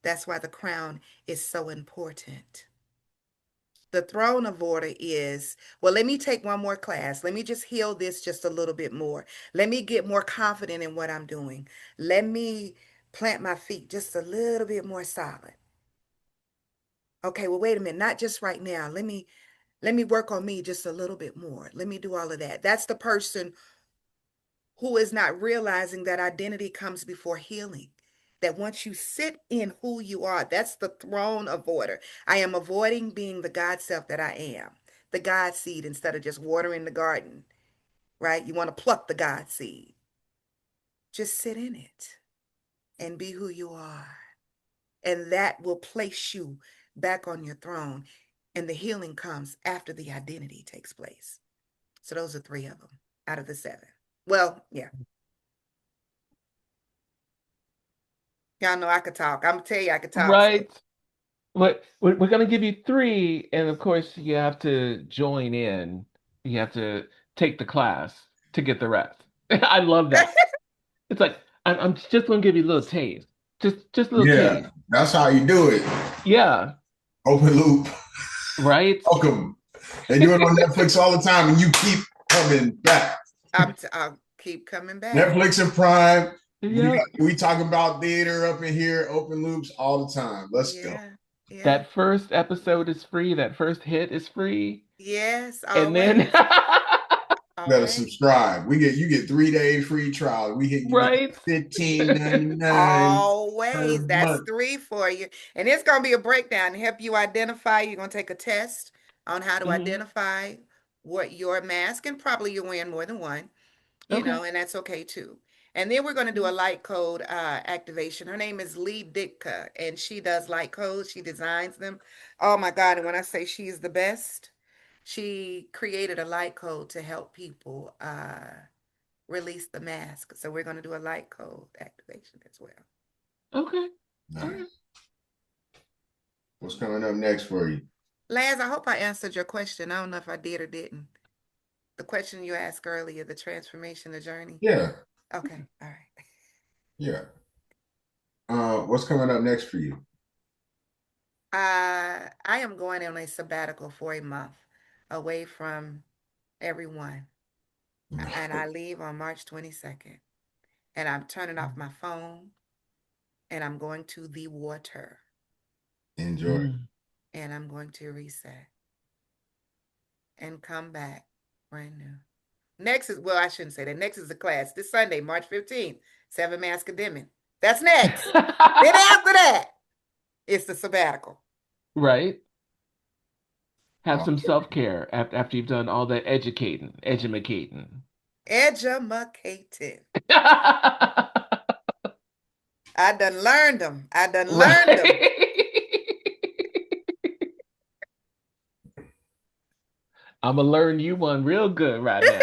That's why the crown is so important. The throne of order is, well, let me take one more class. Let me just heal this just a little bit more. Let me get more confident in what I'm doing. Let me plant my feet just a little bit more solid. Okay, well, wait a minute, not just right now. Let me work on me just a little bit more. Let me do all of that. That's the person who is not realizing that identity comes before healing. That once you sit in who you are, that's the throne avoider. I am avoiding being the God self that I am, the God seed instead of just watering the garden, right? You want to pluck the God seed. Just sit in it and be who you are. And that will place you back on your throne. And the healing comes after the identity takes place. So those are three of them out of the seven. Well, yeah. Y'all know I could talk. I'm gonna tell you I could talk. So Right. But we're going to give you three, and of course, you have to join in. You have to take the class to get the rest. I love that. It's like I'm just going to give you a little taste, just a little Yeah, taste. that's how you do it. Yeah, Open loop. right. Welcome. They do it on Netflix all the time, and you keep coming back. I'll keep coming back. Netflix and Prime. Yeah, We talk about theater up in here, open loops all the time. Let's go. Yeah, yeah. that first episode is free. That first hit is free, Yes, and then always. Better Always. subscribe. You get 3 days free trial. You get right. 15.99 per Always. That's month. three for you. And it's going to be a breakdown to help you identify. You're going to take a test on how to Hmm. identify what your mask, and probably you're wearing more than one, Okay. and that's okay too. And then we're going to do a light code activation. Her name is Lee Ditka, and she does light codes. She designs them. Oh my God. And when I say she's the best, she created a light code to help people release the mask. So we're going to do a light code activation as well. Okay. All right. Nice. What's coming up next for you? Laz, I hope I answered your question. I don't know if I did or didn't. The question you asked earlier, the transformation, the journey. Yeah, Okay, all right. yeah. What's coming up next for you? I am going on a sabbatical for a month away from everyone. And I leave on March 22nd. And I'm turning off my phone and I'm going to the water Enjoy. Mm. and I'm going to reset and come back brand new. Next is, well, I shouldn't say that. Next is the class this Sunday, March 15th, 7 Academic. That's next. Then after that, it's the sabbatical. Right. Have Uh, some self-care after you've done all that edumacating. Edumacated. I done learned them. I done learned them. Right. I'm gonna learn you one real good right now.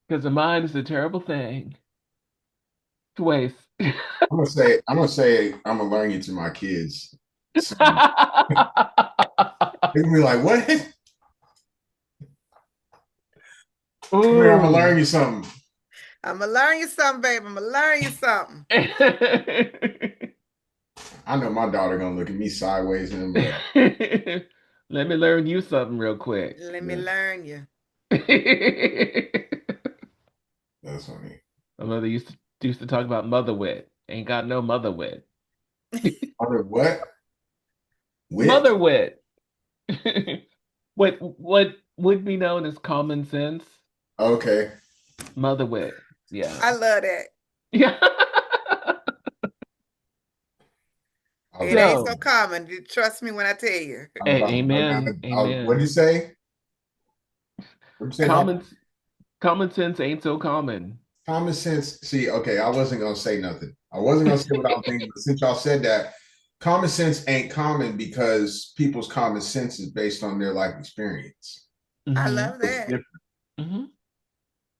Because the mind is a terrible thing to waste. I'm gonna learn you to my kids. Soon. They're gonna be like, what? Come here, I'm gonna Ooh. learn you something. I'm going to learn you something, baby. I'm going to learn you something. I know my daughter gonna look at me sideways and be like, Let me learn you something real quick. Let me yeah, learn you. that's funny. My mother used to talk about mother wit. Ain't got no mother wit. Mother, what? Wit? Mother wit. What would be known as common sense? Okay. Mother wit. Yeah. I love that. Yeah. I was It about, ain't so So, common. Trust me when I tell you. I was about to write amen. down. What did you Amen. say? What did you say, Papa? Common common sense ain't so common. Common sense. See, okay, I wasn't gonna say nothing. I wasn't gonna say what I was thinking, but since y'all said that, common sense ain't common because people's common sense is based on their life experience. I Hmm. love It's that. different. Hmm.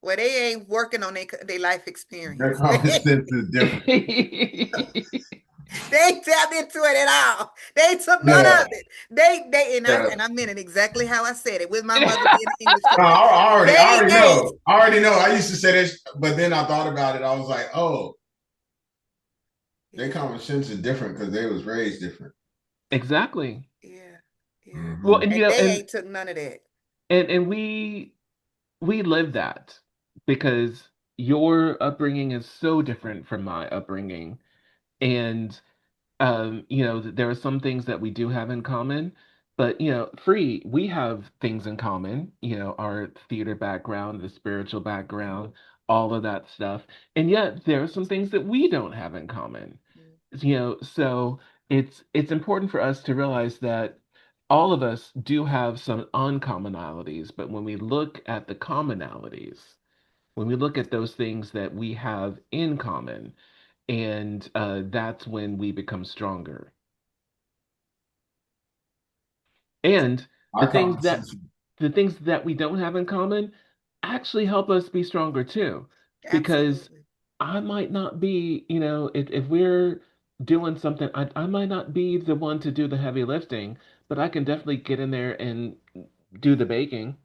Well, they ain't working on their life Their experience. common sense is different. They ain't tapped into it at all. They took none Yeah, of it. They yeah. and I meant it exactly how I said it with my mother being an English No, teacher. I They already ain't. know. I already know. I used to say this, but then I thought about it. I was like, oh, their Yeah, common sense is different because they was raised different. Exactly. yeah, yeah. Well, Hmm. and And they ain't took none of that. we live that because your upbringing is so different from my upbringing, and there are some things that we do have in common, but free, we have things in common, our theater background, the spiritual background, all of that stuff. And yet there are some things that we don't have in common. So it's important for us to realize that all of us do have some uncommonalities, but when we look at the commonalities, when we look at those things that we have in common, and that's when we become stronger. And the Our things common that sense, the things that we don't have in common actually help us be stronger too. Because Absolutely. I might not be, if we're doing something, I might not be the one to do the heavy lifting, but I can definitely get in there and do the baking,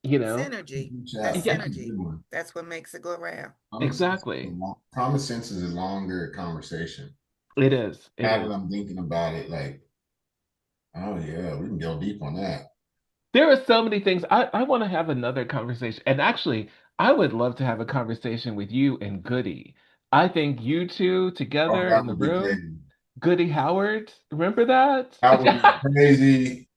you know? Synergy. That's that's Yeah, a synergy. good one. That's what makes it go around. exactly. Common sense is a longer conversation. It is. It Now that is. I'm thinking about it, like, oh yeah, we can go deep on that. There are so many things. I want to have another conversation. And actually, I would love to have a conversation with you and Goody. I think you two Oh, together that in the would be room, crazy. Goody Howard, remember that? That would be crazy.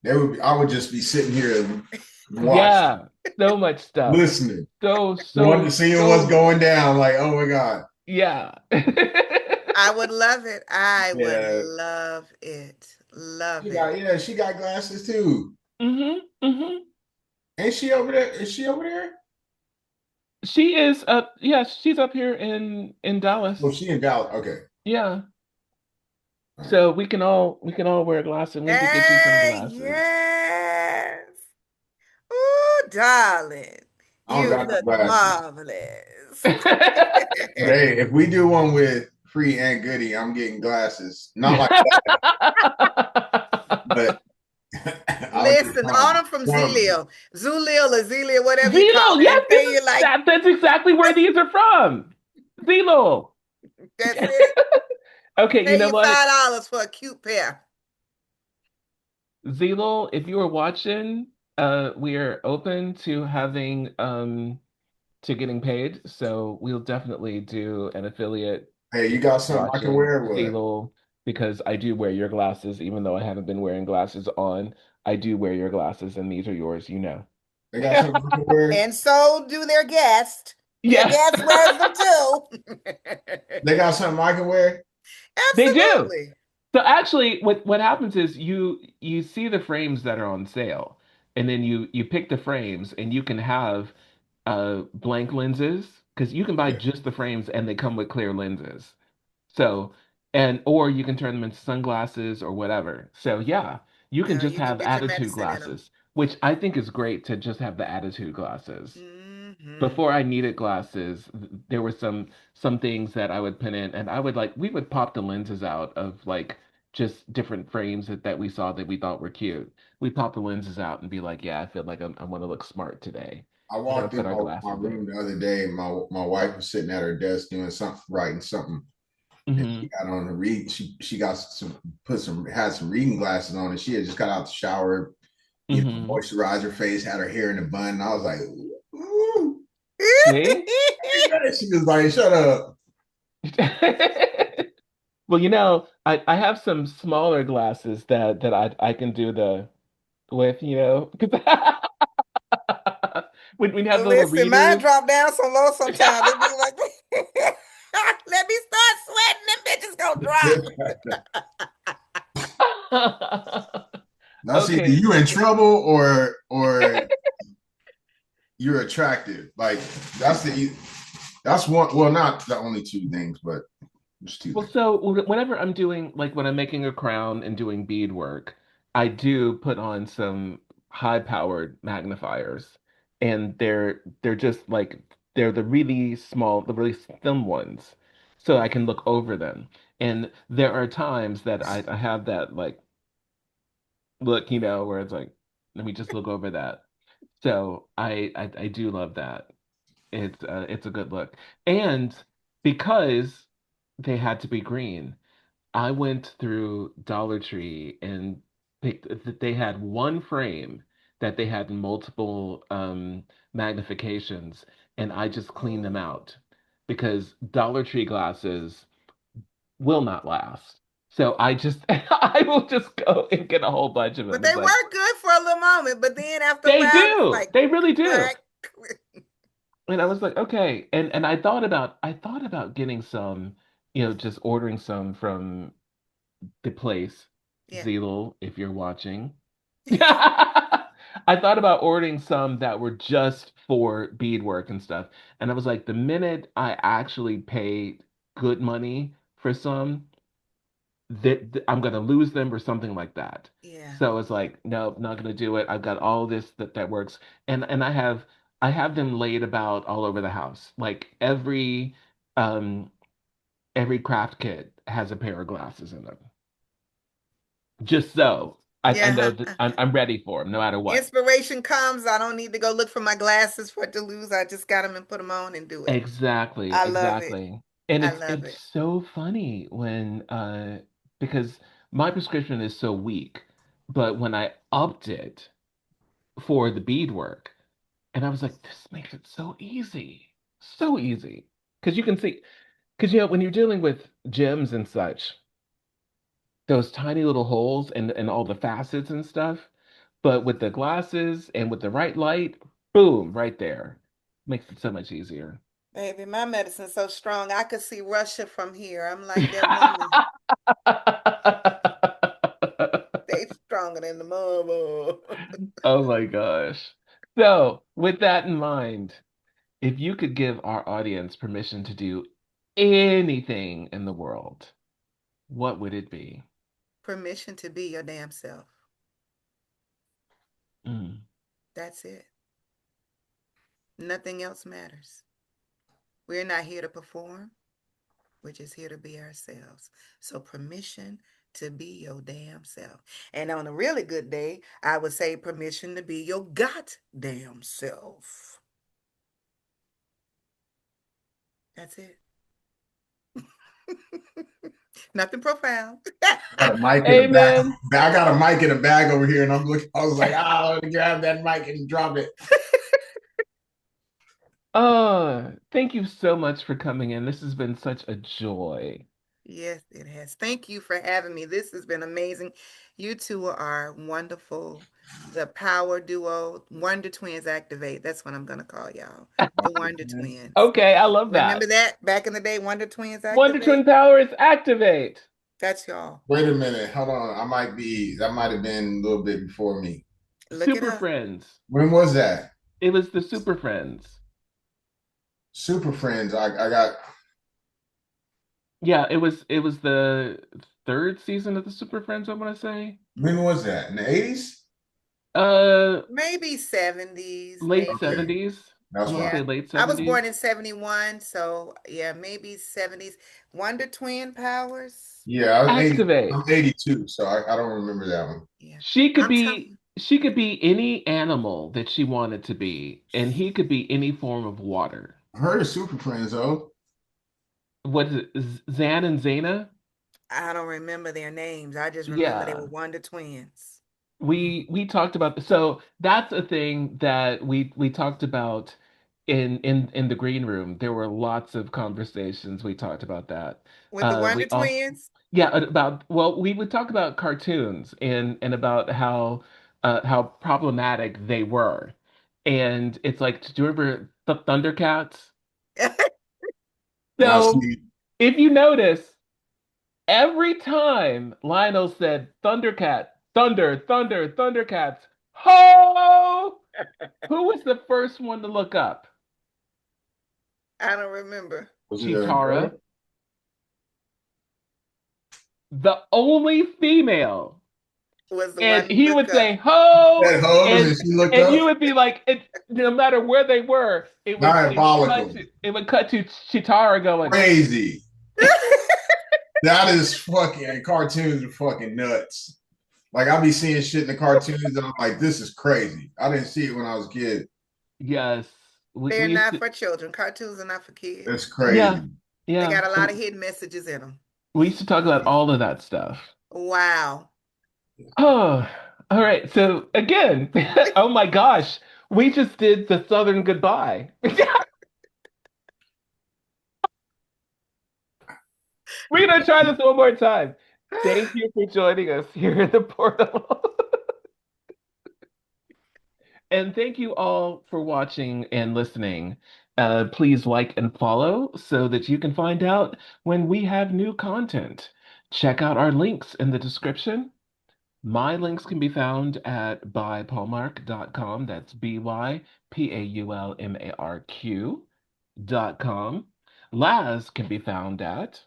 There would be. I would just be sitting here and watching, Yeah, so much stuff. listening, So, wanting so, to see what's so, going down. Like, oh my god, yeah. I would love it. I would yeah. love it. Love it. She got glasses too. Hmm. Hmm. Ain't she over there? Is she over there? She is up, yeah, she's up here in Well, Dallas. she in Dallas. Okay, Yeah. all right. So we can all wear glasses and we could get you some Hey, glasses. yes. Ooh, darling. I don't You got no look glasses. marvelous. But hey, if we do one with Free and Goody, I'm getting glasses. Not like that, but I'll get Listen, order from some. Zelio. Zulio or Zelia, whatever you call Zelo, it, yes, and pay you like, that's exactly where these are from. Zelo. that's it. Okay, you Pay know you what? $5 for a cute pair. Zelo, if you are watching, we are open to having to getting paid. So we'll definitely do an affiliate Hey, you got something I can watching wear? What? Zelo because I do wear your glasses, even though I haven't been wearing glasses on. I do wear your glasses, and these are yours. They got something I can wear? And so do their guest. Their Yeah, guest wears them too. They got something I can wear? they do. Absolutely. So actually, what happens is you see the frames that are on sale, and then you pick the frames, and you can have blank lenses because you can buy Okay. just the frames, and they come with clear lenses. So and or you can turn them into sunglasses or whatever. So yeah, you can just You can have get your attitude medicine in them. glasses, which I think is great to just have the attitude glasses. Hmm. Before I needed glasses, there were some things that I would put in, and we would pop the lenses out of like just different frames that we saw that we thought were cute. We'd pop the lenses out and be like, yeah, I feel like I want to look smart today. I We're gonna walked put in our my glasses room there. the other day. My wife was sitting at her desk doing something, writing something, and she Hmm. got on her read. She got had some reading glasses on, and she had just got out the shower, Hmm. moisturized her face, had her hair in a bun. And I was like, ooh. See? She was like, shut up. Well, I have some smaller glasses that I can do the with, 'cause when you have the little Listen, mine readers. drop down so low sometimes. It be like, let me start sweating. Them bitches gonna drop. That's either Okay. you in trouble or you're attractive. Like that's the that's one. Well, not the only two things, but there's two Well, things. so whenever I'm doing, like when I'm making a crown and doing beadwork, I do put on some high-powered magnifiers, and they're just like they're the really small, the really thin ones, so I can look over them. And there are times that I have that like look, where it's like, let me just look over that. So I do love that. It's a good look, and because they had to be green. I went through Dollar Tree and picked that they had one frame that they had multiple magnifications, and I just cleaned them Oh. out because Dollar Tree glasses will not last. So I just I will just go and get a whole bunch of But them. they It's like work good for a little moment, but then after a they while, it's do. like They really do. crack. And I was like, okay. And I thought about getting some, just ordering some from the place, Yeah. Zeal, if you're watching. I thought about ordering some that were just for beadwork and stuff. And I was like, the minute I actually pay good money for some, that I'm gonna lose them or something like that. Yeah. So it's like, no, not gonna do it. I've got all this that works. And I have them laid about all over the house. Like um every craft kit has a pair of glasses in them. Just so I know Yeah. that I'm ready for them no matter what. Inspiration comes. I don't need to go look for my glasses for it to lose. I just got them and put them on and do it. Exactly, I love it. exactly. And I it's love it's it. so funny when because my prescription is so weak, but when I upped it for the beadwork, and I was like, this makes it so easy. So easy. Because you can see, because when you're dealing with gems and such, those tiny little holes and all the facets and stuff. But with the glasses and with the right light, boom, right there. Makes it so much easier. Baby, my medicine's so strong. I could see Russia from here. I'm like that woman. They stronger than the mother. Oh my gosh. So, with that in mind, if you could give our audience permission to do anything in the world, what would it be? Permission to be your damn self. Mm. That's it. Nothing else matters. We're not here to perform. We're just here to be ourselves. So permission to be your damn self. And on a really good day, I would say permission to be your goddamn self. That's it. Nothing profound. I got a mic in the back. Amen. I got a mic in a bag over here, and I'm looking. I was like, ah, let me grab that mic and drop it. Thank you so much for coming in. This has been such a joy. Yes, it has. Thank you for having me. This has been amazing. You two are wonderful. The power duo, Wonder Twins activate. That's what I'm going to call y'all. The Wonder Twins. Okay, I love Remember that. that back in the day, Wonder Twins Wonder activate? Twin Powers activate. That's y'all. Wait a minute, hold on. I might be. That might have been a little bit before me. Look it Super up. Friends. When was that? It was the Super Friends. Super Friends. I got. Yeah, it was the third season of the Super Friends, I want to say. When was that? In the 80s? Uh, Maybe 70s, late Okay, maybe. 70s. I that's want to fine. Yeah. say late I was 70s. born in 71, so yeah, maybe 70s. Wonder Twin Powers. Yeah, I was 80. I'm Activate. 82, so I don't remember that one. Yeah. She could I'm telling be you. she could be any animal that she wanted to be, and he could be any form of water. I heard of Super Friends though. What is it? Zan and Zaina? I don't remember their names. I just remember they were Yeah. Wonder Twins. We talked about so that's a thing that we talked about in the green room. There were lots of conversations. We talked about that. With the Wonder We also Twins? yeah about well we would talk about cartoons and about how problematic they were. And it's like, do you remember the Thundercats? Now So see, if you notice, every time Lionel said Thundercat, Thunder, Thunder, Thundercats, ho! Who was the first one to look up? I don't remember. Was it a Chitara, girl? the only female. Was the And one he look would up. say, ho, That hose and and she looked and up. you would be like, no matter where they were, Diabolical. it would cut to Chitara going, Crazy. That is fucking cartoons are fucking nuts. Like I be seeing shit in the cartoons and I'm like, this is crazy. I didn't see it when I was a kid. yes. They're We used not to, for children. Cartoons are not for That's kids. yeah, crazy. They yeah. got a lot of hidden messages in them. We used to talk about all of that stuff. Wow. Oh, all right. So again, oh my gosh, we just did the Southern goodbye. We're gonna try this one more time. Thank you for joining us here in the portal. And thank you all for watching and listening. Please like and follow so that you can find out when we have new content. Check out our links in the description. My links can be found at bypaulmarq.com. That's bypaulmarq.com. Laz can be found at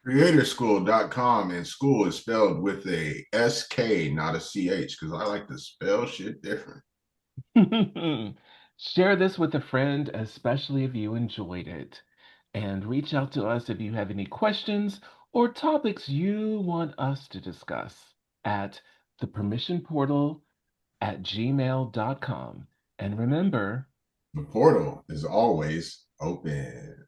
Creatorschool.com and school is spelled with a SK, not a CH, because I like to spell shit different. share this with a friend, especially if you enjoyed it. And reach out to us if you have any questions or topics you want us to discuss at thepermissionportal@gmail.com. And remember, The portal is always open.